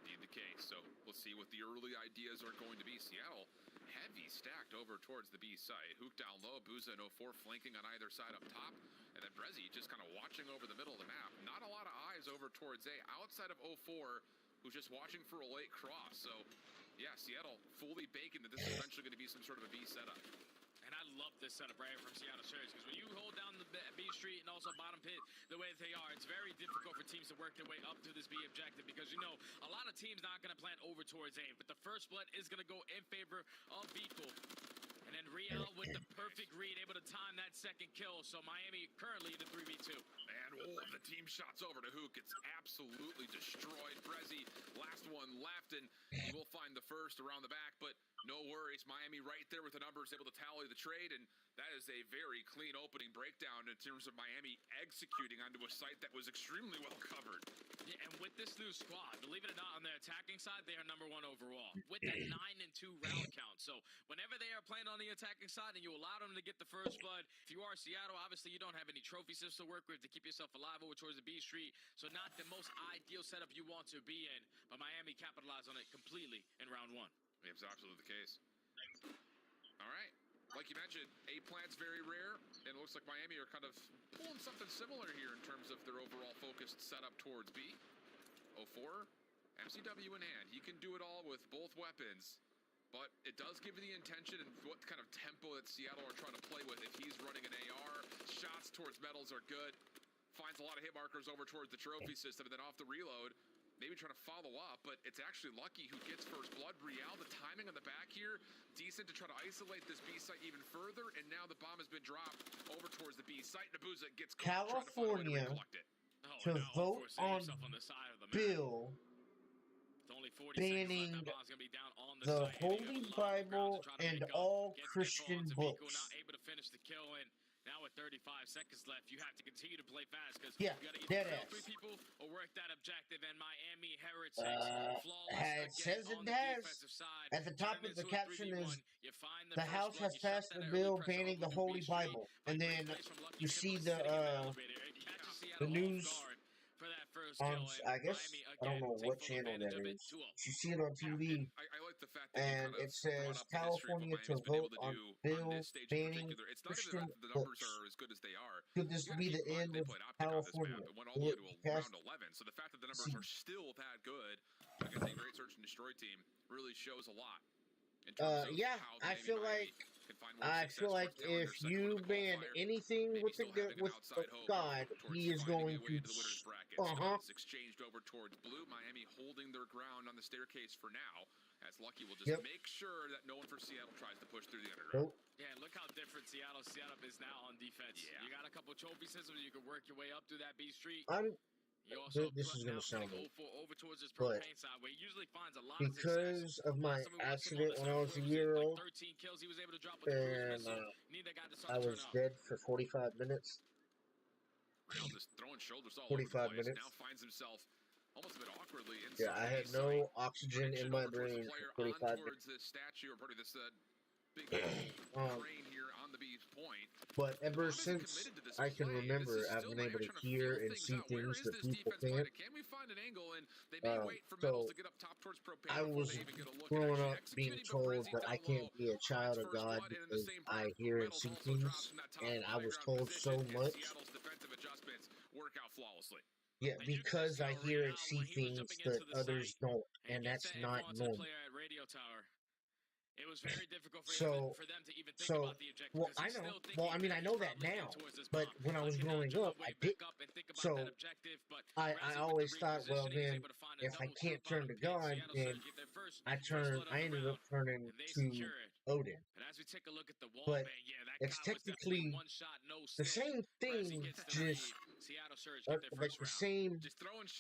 Indeed the case. So we'll see what the early ideas are going to be. Seattle heavy stacked over towards the B site. Hook down low, Booza and 04 flanking on either side up top. And then Brezzy just kind of watching over the middle of the map. Not a lot of eyes over towards A outside of 04, who's just watching for a late cross. So yeah, Seattle fully baking that this is eventually going to be some sort of a B setup. And I love this setup right here from Seattle Surge, because when you hold down the B Street and also bottom pit the way that they are, it's very difficult for teams to work their way up to this B objective, because you know a lot of teams not going to plant over towards A, but the first blood is going to go in favor of Beetle. And then Real with the perfect read, able to time that second kill. So Miami currently in the 3v2. And the team shots over to Hook. It's absolutely destroyed. Brezzy, last one left, and he will find the first around the back. But No worries. Miami right there with the numbers, able to tally the trade, and that is a very clean opening breakdown in terms of Miami executing onto a site that was extremely well covered. Yeah, and with this new squad, believe it or not, on the attacking side, they are #1 overall with that 9-2 round count. So whenever they are playing on the attacking side and you allow them to get the first blood, if you are Seattle, obviously you don't have any trophy systems to work with to keep yourself alive over towards the B Street. So not the most ideal setup you want to be in, but Miami capitalized on it completely in round 1. It's absolutely the case. All right. Like you mentioned, A plant's very rare, and it looks like Miami are kind of pulling something similar here in terms of their overall focused setup towards B. 04, MCW in hand. He can do it all with both weapons, but it does give you the intention and what kind of tempo that Seattle are trying to play with. If he's running an AR, shots towards metals are good. Finds a lot of hit markers over towards the trophy system, and then off the reload, maybe trying to follow up, but it's actually Lucky who gets first blood. Brielle, the timing on the back here, decent to try to isolate this B site even further, and now the bomb has been dropped over towards the B site. Nabuza gets caught trying to find a way to recollect it. To vote on bill banning the Holy Bible and all Christian books. Not able to finish the kill, and now with 35 seconds left, you have to continue to play fast because Yeah, you got to dead either ass. kill 3 people or work that objective. And Miami Heritage It flawless says again it on the has. defensive side. At the top Turn of the into a caption 3v1. is, You find the first House blood, has you shut passed that a early bill pressure banning the over Holy B Street. Bible, and then Great plays from Lucky, you kept see us sitting in the the elevator. It catches Seattle news off guard for that first on, kill, and I guess, Miami I don't again know take what full channel that advantage of it. is. 2-0. You see it on TV, I like the fact that you and kind of it brought says up the history of what California to Miami's been able vote to on do on bill this stage in banning particular. It's not even Christian that the numbers books. are as good as they are. Could this You gotta be keep the in mind end they of played optic on this California? map. It went all the way to Past, round 11. So the fact that the numbers are still that good against a great search and destroy team really shows a lot. In terms of yeah, how I maybe feel Miami like can find more success towards telling if their second you one of the ban qualifier, anything maybe with still having an outside hope God, towards he is finding going a way to. to the winner's bracket. Stuns exchanged over towards blue. Miami holding their ground on the staircase for now, as Lucky will just make sure that no one for Seattle tries to push through the underground. Yeah, and look how different Seattle's setup is now on defense. Yeah. You got a couple trophy systems, you can work your way up through that B Street. You This is going to sound weird. Over towards his but propane side, where he usually finds a lot of because success. of my accident when I was a year old, 13 kills he was able to drop with and I was dead for 45 minutes. Real just throwing shoulders all 45 over the place. minutes. Now finds himself almost a bit awkwardly inside. Yeah, I had no oxygen in my brain for 45 minutes. This statue, or probably this big crane here on the B point. But ever since I can remember, I've been able to hear and see things that people can't. Can we find an angle? And they may wait for metals to get up top towards propane. I was growing up being told that I can't be a child of God because I hear and see things, and I was told so much. Yeah, because I hear and see things that others don't, and that's not normal. It was very difficult for them to even think about the objective. Well, I know. Well, I mean, I know that now, but when I was growing up, I didn't. So I always thought, well, then if I can't turn to God, then I ended up turning to Odin. But it's technically the same thing, just like the same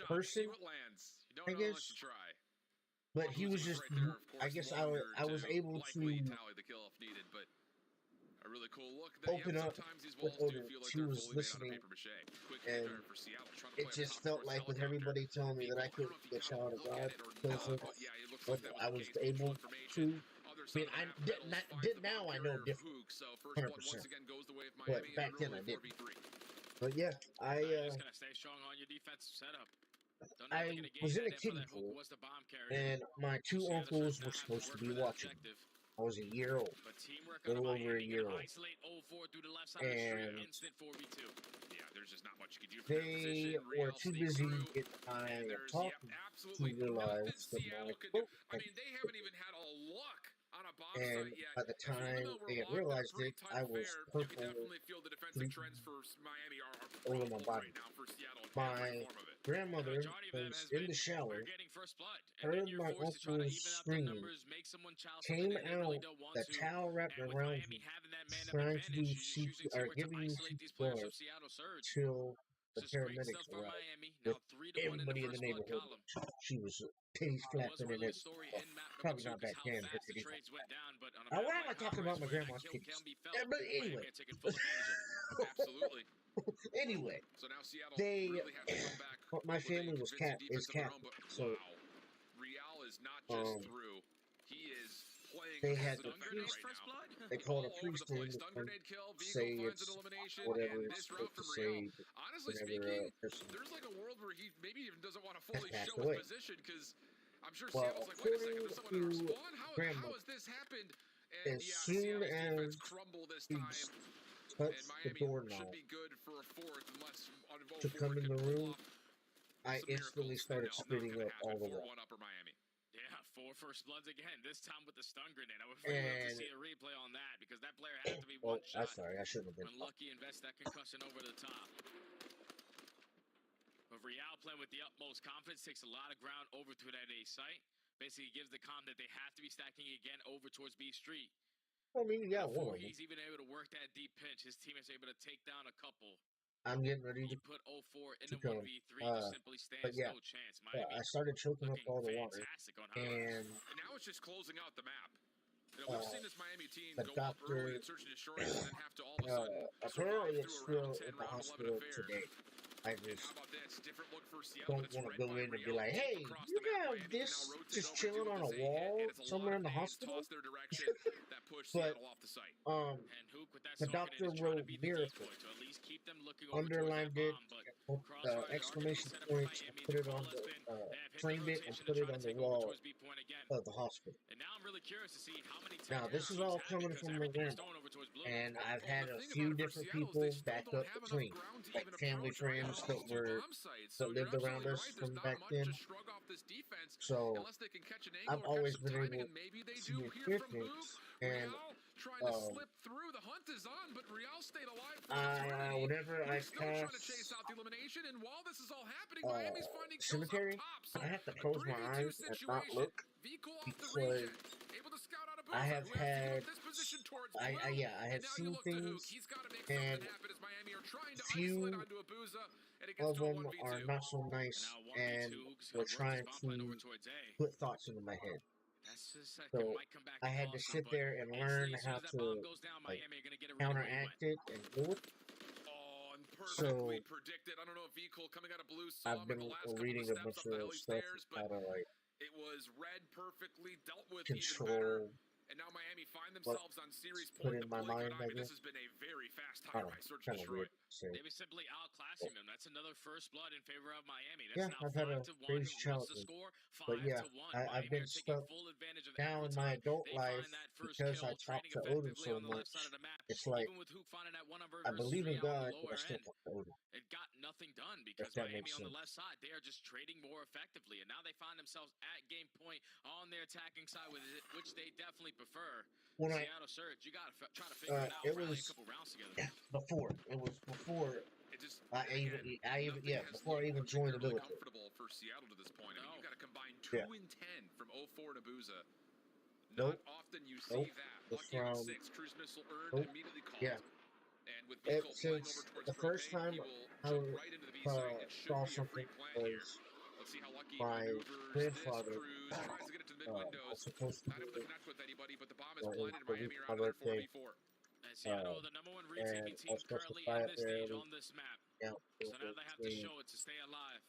person, I guess. But he was just, I guess I was able to open up with Odin. She was listening, and it just felt like with everybody telling me that I couldn't be a child of God because of what I was able to. I mean, now I know different, 100%. But back then I didn't. But yeah, I was in a kiddie pool, and my two uncles were supposed to be watching. I was a year old, a little over a year old, and they were too busy getting high and talking to realize that my boat had and by the time they had realized it, I was purple over my body. My grandmother was in the shower, heard my uncle's scream, came out, the towel wrapped around me, trying to do CPR, or giving me CPR till the Just great paramedics stuff for arrived. Miami. Now 3-1 in the Everybody in first the blood neighborhood. column. She was titties Was flapping and really the everything. story Well, in map number probably 2 not because back how then. fast the trades went down, but on a Now, map why am I like talking about Howard's my where that grandma's kill titties? can be felt, Yeah, but anyway. Miami are taking full advantage of it. Absolutely. Anyway, So now Seattle they, really has to come back. my with a family was convincing defense of their own, Catholic, but so wow, Real is not just through. He is playing they a had positive the defender priest. right First now. blood? They called All a over priest the place. in Stun and grenade kill. say Vigo finds an it's elimination, whatever and it's this route supposed to from Real. say. Honestly Whenever speaking, a person there's like a world where he maybe even doesn't want to has fully passed show away. his position because I'm sure Well, Seattle's like, wait a second, according there's someone in our to spawn? How grandma, has this happened? And as yeah, soon Seattle's defense as crumbled this he time. And touched the Miami should doorknob be good for a fourth unless to come in the room, I some instantly miracles. started No, not spitting gonna up all the happen. way. 4-1 upper Miami. Yeah, 4 first bloods again, this time with the stun grenade. I would really love to And see a replay on that because that player had to be oh, one I'm shot. sorry, I shouldn't have been. When Lucky invests that concussion over the top. But Real playing with the utmost confidence, takes a lot of ground over to that A site. Basically gives the comm that they have to be stacking again over towards B Street. I mean, you got Before one of them. he's even able to work that deep pinch, his team is able to take down a couple. I'm getting ready He to put 0-4 in keep the going. 1v3, just simply stands yeah. no chance. Yeah, Miami I started choking up looking all the water, fantastic on Howard. and And now it's just closing out the map. You know, we've seen this Miami team the go up early doctor, in search and destroy and then have to all of a sudden survive apparently through it's a still round 10, in the round 11 hospital affair. today. I And just how about this? Different look for Seattle, don't but it's want to red go by in and be Real. like, Deep hey, across you the map. have Miami can this now rotate just over, chilling deal on with a this A-hit, wall and it's a lot somewhere of in the nades hospital. tossed their direction that push But Seattle off the site. And Hook with that the smoke doctor grenade is trying to wrote be the miracle, decoy to at least keep them looking over towards that underlined it, bomb. But Crossfires are exclamation set up for points, and Miami. put The it on call has the, been, they have hit the framed it and rotation put to it try on to the take over wall towards B point again. of the hospital. And now I'm really curious to see how many Now, this is all coming from my grandma, over towards Blue. and I've Well, had the a thing few about it for different Seattle is people they still back don't up have the enough train, ground to like even family approach either friends of that these two were bomb sites. that So lived you're around absolutely us right. There's from not back much then. to shrug off this defense So unless they can catch an angle I've or always catch some been timing, able and maybe they to do hear here from things, Boog. and Real trying to slip through. The hunt is on, but Real stayed alive for an eternity. whenever I Boog's still trying to pass chase out the elimination, and while this is all happening, Miami's finding kills up cemetery, top. So I have to a close my 3v2 eyes and not situation. look V-Cool off the because region. Able to scout out a I Boozer, have who has to give had up this position towards I Blue. have And now you seen look to Hook. things, He's got to make and something happen as Miami are trying to few isolate onto a Booza, and it gets of to a them 1v2. are not so nice, And now 1v2, and Hook's we're gonna work trying his bomb plan over to towards A. put thoughts into my head. That's the second. So Might come back I to had to cost sit them, but there and instantly, learn as soon how as that to bomb goes down, like, Miami are gonna get a read of where you counteract went. it and do it. Oh, and So perfectly predicted. I don't know if V-Cool coming out of Blue saw I've him at been the last couple reading of a steps bunch up the of heli stuff stairs, how but to like it was read perfectly, dealt with even better. control And now Miami find what themselves on series put point. in The my play mind. could I this guess has been a very fast I don't high-rise know, search and kind of destroy. weird to say. Maybe simply outclassing them. That's another first blood in favor of Miami. That's Yeah, now I've had a 5-1. crazy What's the childhood, score? but yeah, 5-1. I've Miami been are taking stuck full advantage of now every in my time adult they life find that first because kill, I talk trading to Odin effectively so on the left much. side of the map. It's like Even with Hook finding that 1-on-1 I versus believe in Real on God, the but lower I still end. talk to Odin. It got nothing done If because that Miami makes on the sense. left side, they are just trading more effectively. And now they find themselves at game point on their attacking side, which they definitely prefer. When I Seattle Surge, you got to try to figure it out, it rally a was couple rounds together. before It just, I again, even nothing has before I even looked joined the particularly military. comfortable for Seattle to this point. I mean, No. you've got to combine 2 Yeah. and 10 from 0-4 to Booza. Nope. Not often you see Nope. that. It's Lucky on from 6, cruise missile earned, nope. immediately called. Yeah. And with Vico flying over Since towards the first propane, time he will I jump right into the B site. It should saw be a free something plant here. was Let's see how Lucky my maneuvers grandfather this cruise. Tries to get it to the mid was windows. supposed to Not able to do connect with anybody, but the bomb is it was blinded. the Miami week are of my on another birthday. 4v4. And Seattle, the number 1 retaking And I team was supposed to currently fly in it this there. stage on this map. Yeah, So now they have to show it to stay alive.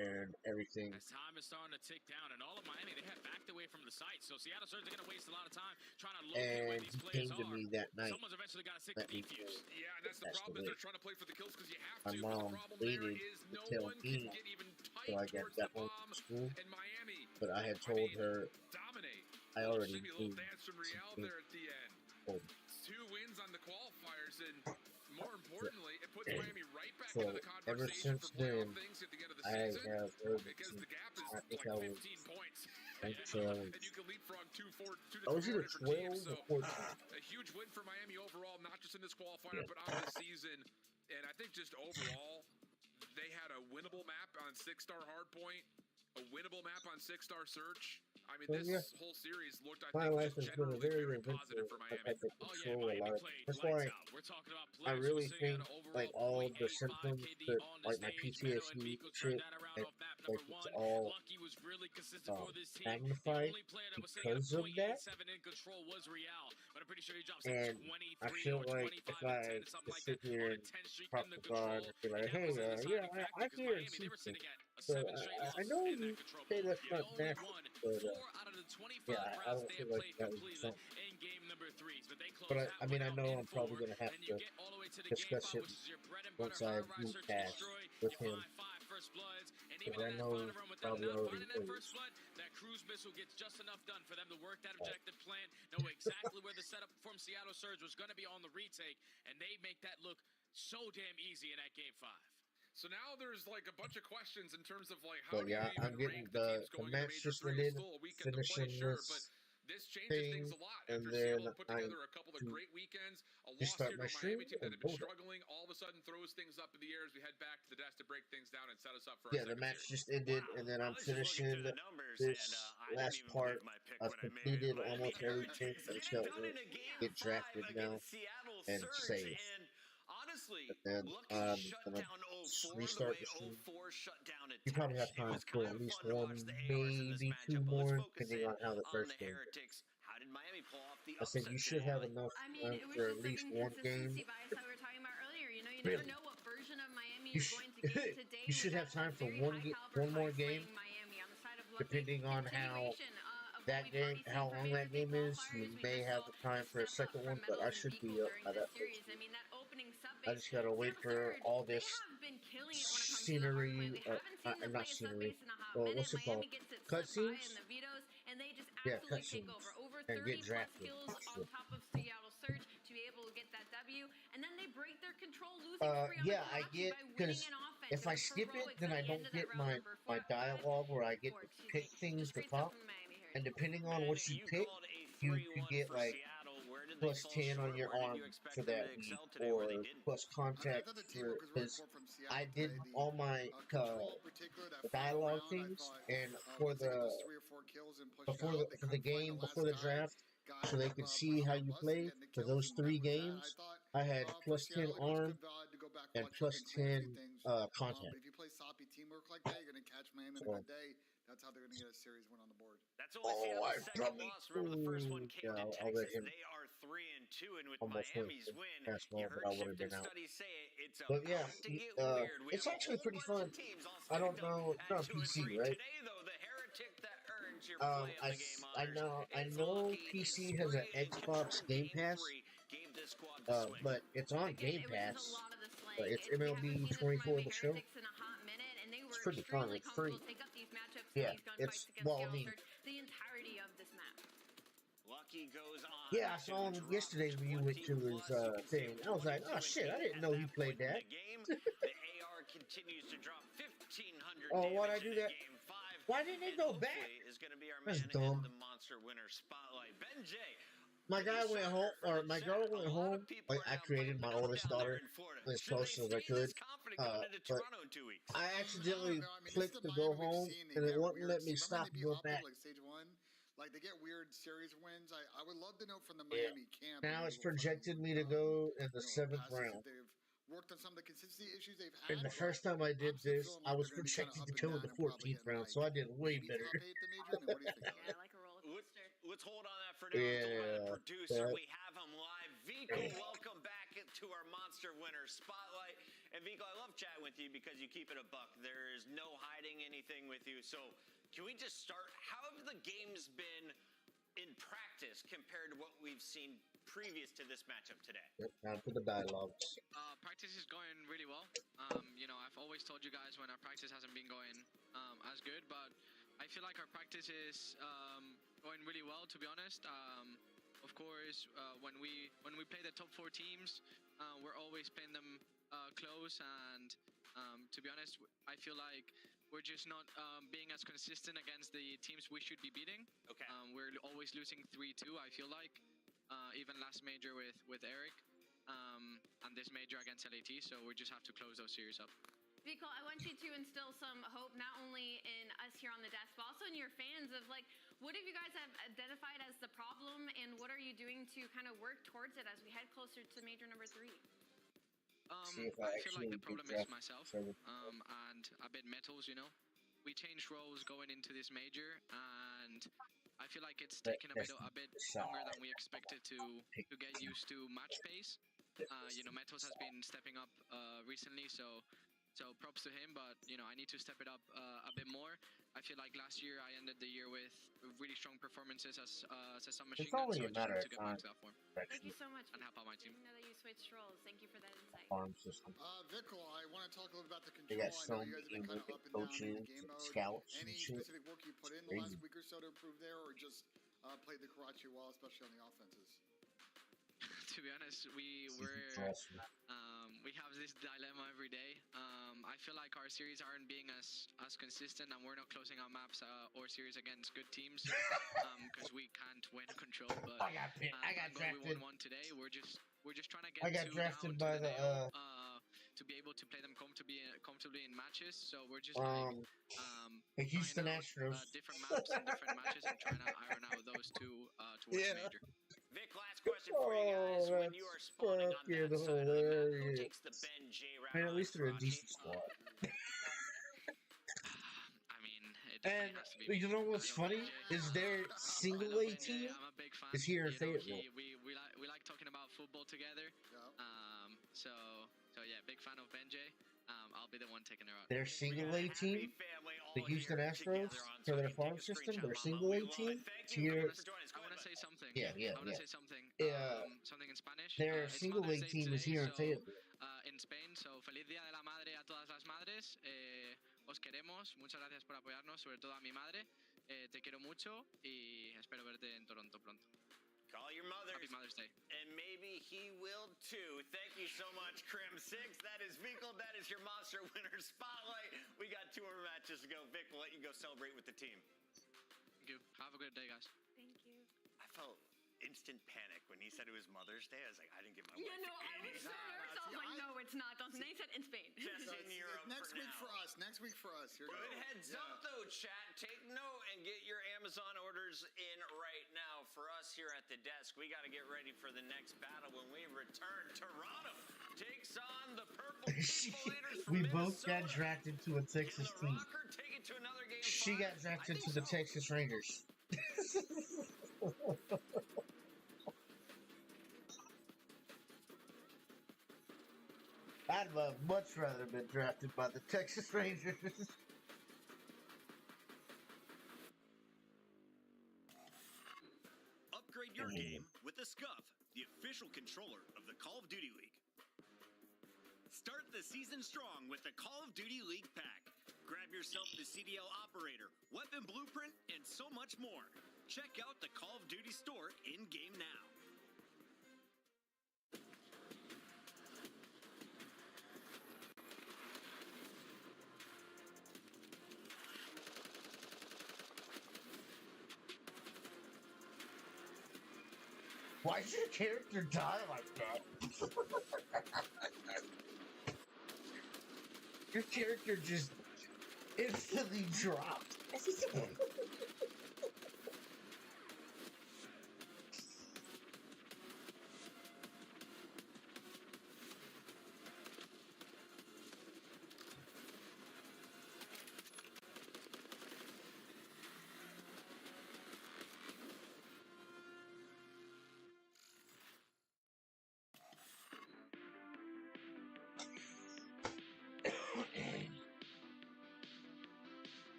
and everything. As time is starting to tick down, and all of Miami, they have backed away from the site. So Seattle Surge are going to waste a lot of time trying to locate where And these he players came to are. me that night. Someone's eventually got to stick Let the me defuse. Yeah, and that's the That's problem is the they're trying to play for the kills because you have My to. But the mom problem there waited is to no tell one can me get even tight till I got towards the home bomb. from school, And Miami, but I had told her dominate. I already Maybe a knew little dance from Real something. there at the end. Oh. 2 wins on the qualifiers, and more importantly, it puts Miami right back So into the ever conversation since for playoff then, things at the end of the I season. have heard Because the gap is I think like I was 15 points. until And you can leapfrog 2 to 4 I was either different teams. 12 So or 14. a huge win for Miami overall, not just in this qualifier, but on the season. And I think just overall, they had a winnable map on 6-star hardpoint, a winnable map on 6-star search. I mean, So, this yeah. whole series looked, I My think, life just has been a generally very very positive eventful. for I've Miami. had to Oh yeah, control a Miami lot. played That's lights why out. We're talking about I players who really sitting think at an like overall all the 0.85 symptoms KD that on the like my stage. Mano and PTSD Vico turned shit, that around like, off map like number it's one. all Lucky was really consistent for this team. The magnified only player that was sitting at a because of that. 0.87 in control was Real, but I'm pretty sure he drops like And 23 I feel or like 25 if and I 10, something like sit that, here on a and 10 streak talk in the to God control. and be like, And that hey, was a yeah, deciding factor I because hear and Miami, see they were things. sitting at a But 7 straight I losses know in that you control say bubble. that's They not only natural, won but 4 out of the 25 yeah, I rounds don't they feel had like played that was completed fun. in game number 3s, but they closed But that I one mean, I out know in I'm 4, probably gonna have and you to get all the way to the game discuss 5, it which is your bread and butter once I hard ride, move search and past destroy. with You him, find 5 first bloods, and because even I in that know final run with them probably not already finding that is. first blood, that cruise missile gets just enough done for them to work that objective plan, know exactly where the setup from Seattle Surge was going to be on the retake, and they make that look so damn easy in that game 5. So now there's like a bunch of questions in terms of like how But do you yeah, even I'm getting rank the teams the going into match Major just 3? It's ended, still a weekend to play, finishing sure, but this this changes things thing, a lot and after then Seattle put I together a couple of great weekends. A just loss start here my to a stream Miami team that and had been load up. struggling all of a sudden throws things up in the air as we head back to the desk to break things down and set us up for Yeah, our the second match series. just ended, and then I I'm was just looking finishing through the numbers, and this I didn't last even part. believe my pick I've when I made it. completed Miami almost everything. Heretics I get just it got done to in a game get 5 drafted now against Seattle and Surge, save. and honestly, And then Lucky I'm shut gonna down 04 the restart way the stream. 04 shut down You probably Attach. have It time was for kind at of least fun to watch one, the ARs in this maybe two matchup, but let's more, focus depending in on how the on first the game. Heretics. How did Miami pull off the I said upset you today, should have Allie? enough I mean, time it was for at just least an one game. inconsistency bias that we were talking about earlier. You know, you never Really, know what version of Miami you you're going to get today. you should We have got time a for very high caliber, one more high game, flying Miami on the side of Lucky. depending on how Continuation of what that we've game, already seen how from long that Major League game is. Qualifiers. You We may just have saw the a time for a step up second from one, but I Metals and should Beagle be up during by this that first series. I game. mean, that opening sub I base, just gotta wait Seattle for Surge, all they this have been killing it when it comes to the hard play. scenery, We haven't seen them not play a sub scenery. base in a hot Well, minute. what's it called? Miami gets it slipped by in Cutscenes? the vetoes, and they just Yeah, absolutely take cutscenes, over. Over and get 30 plus drafted. kills on Shit. top of Seattle Surge to be able to get that W, and then they break their control losing streak on Yeah, the I Karachi get, by winning because an offense. if It I was skip it, heroics then at I the end don't of that get round my number dialogue where I get four. to Excuse pick me. things Just to great stuff talk. from the Miami And Heretics. depending on And what you you pick, called a you 3-1 could get for like Seattle. Where did they fall +10 on short? your Where did you arm expect for them that to week, excel today where they or didn't? plus I contact thought the for, teamwork was really because important from I Seattle did today. all my Control in particular, that the final dialogue round, I things, thought and for once they get the those 3 or 4 kills and push it out, they for the couldn't find game the before last the guy. draft, Guys so they kept could see how you busting, played getting the for kills, those and that 3 was that. I games. thought I had for +10 Seattle, it was arm good to go back, and watch up, and clean a few +10 things. contact. But if you play sloppy teamwork like that, you're going to catch Miami on a So, good day. That's how they're going to get a series win on the board. That's only Seattle's I second probably loss. Remember, the first one came to I'll let Texas. him They are 3-2, and with almost went Miami's win, past you ball, but heard I would have shifting been out. studies say it's But about yeah, to get weird. We it's have a actually whole pretty bunch fun. of teams all I stacked don't up know, it's at on 2 and PC, 3. right? Today, though, the heretic that earns your play of the game I honors. It's know Lucky, PC and has an Spree in Xbox control. Game Game Pass, 3 gave this squad the swing. but it's on Again, Game it was just a Pass. lot of the slang. It's We haven't MLB seen this from 24 Miami the show. Heretics in a hot minute, and they It's were pretty fun. extremely It's free. comfortable to take up these matchups Yeah, and these gunfights against well, I Seattle mean, Surge the entirety of this map. Lucky goes on. yeah, I saw him yesterday when you went to his thing. I was like, oh shit, I didn't know he played that. The AR continues to drop 1,500 Oh, why'd I damage do in that? game 5. Why didn't it go back? Is going to be our That's man dumb. in the monster winner spotlight. Ben J. My guy went home, or my girl went home. Like, I created my oldest daughter as close as I could. But I accidentally clicked to go home, and it wouldn't let me stop and go back. Like stage 1? Like they get weird series wins. I would love to know from the Yeah. Miami camp. Now it's projected me to go in the 7th round. They've worked on some of the consistency issues they've had. And the first time I did this, I was projected to go in the 14th round, so I did way better. Top 8 the major. I mean, what do you think? Yeah, like a roller coaster. Let's hold on that for now. Yeah, Producer, but- we have him live. Vico, welcome back to our monster winner spotlight. And Vico, I love chatting with you because you keep it a buck. There is no hiding anything with you. So can we just start? How have the games been in practice compared to what we've seen previous to this matchup today? Yep, time for the dialogues. Practice is going really well. I've always told you guys when our practice hasn't been going as good, but I feel like our practice is going really well, to be honest. Of course, when we play the top 4 teams, we're always playing them close, and to be honest, I feel like we're just not being as consistent against the teams we should be beating. Okay. We're always losing 3-2, I feel like. Even last major with Eric, and this major against LAT, so we just have to close those series up. Vico, I want you to instill some hope not only in us here on the desk, but also in your fans of like, what have you guys have identified as the problem, and what are you doing to kind of work towards it as we head closer to major number 3? See if I feel like the actually problem draft is myself, several. and a bit metals, you know. We changed roles going into this major, and I feel like it's taken a bit longer than we expected to get used to match pace. You know, metals has been stepping up recently, so props to him. But you know, I need to step it up a bit more. I feel like last year I ended the year with really strong performances as a submachine It's gun, only so a I just matter need of to get back time. to that form Thank you so much. and help out my team. I know that you switched roles. Thank you for that insight. Farm system. Vickle, I want to talk a little about the They control. got I so know you guys have been many kind of up and down in coaches the game and mode. scouts and Any shit. specific work you put in the last Crazy. week or so to improve there, or just played the Karachi well, especially on the offenses? To be honest, we have this dilemma every day. I feel like our series aren't being as consistent, and we're not closing out maps or series against good teams because we can't win control. But I got drafted. We won one today. We're just trying to get I got two drafted down by to the nail, to be able to play them comfortably in matches. So we're just the Houston trying out, Astros. different maps and different matches, and trying to iron out those two towards Yeah. major. Vic, last question for you guys. When you are spawning on that side of the map, who takes the Ben J route Man, at on least they're a Karachi? decent squad. I mean, it And definitely has to be you me. know what's I love funny BJ. is their I single love A BJ. team I'm a big fan. is here in You know, Fayetteville. we like talking about football together. Yeah. So yeah, big fan of Ben J. I'll be the one taking her out. Their single A team, the Houston Astros, for their farm system, their single A team, is here. I want to say something. Yeah. I want to say something. Yeah. Something in Spanish. Their It's single A Mother's Day team is today, here in so, Fayetteville. in Spain. So feliz Día de la Madre a todas las madres. Os queremos. Muchas gracias por apoyarnos, sobre todo a mi madre. Te quiero mucho y espero verte en Toronto pronto. Call your mothers. Happy Mother's Day. And maybe he will too. Thank you so much, Crim6. That is Vickle. That is your Monster Winner Spotlight. We got 2 more matches to go. Vic, we'll let you go celebrate with the team. Thank you. Have a good day, guys. Thank you. I felt instant panic when he said it was Mother's Day. I was like, I didn't get my Yeah, wife no, I any. was so nervous. I was like, no, it's not. And they said in Spain. Just in Europe Next for week now. for us. Next week for us. Here we Good go. heads up, though, chat. Take note and get your Amazon orders in right now. For us here at the desk, we got to get ready for the next battle when we return. Toronto takes on the Purple People Eaters from We both got Minnesota. drafted to a Texas Can the team. Rocker take it to another game She 5? got drafted I to think the so. Texas Rangers. I'd have much rather been drafted by the Texas Rangers. Upgrade your game with the Scuff, the official controller of the Call of Duty League. Start the season strong with the Call of Duty League pack. Grab yourself the CDL operator, weapon blueprint, and so much more. Check out the Call of Duty store in-game now. Why does your character die like that? Your character just instantly dropped.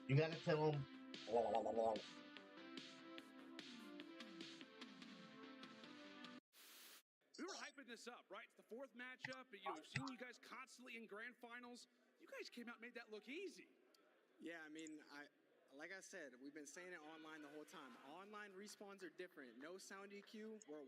You gotta tell him. We were hyping this up, right? It's the 4th matchup. You know, we've seen you guys constantly in grand finals. You guys came out and made that look easy. Yeah, I mean, like I said, we've been saying it online the whole time. Online respawns are different. No sound EQ. We're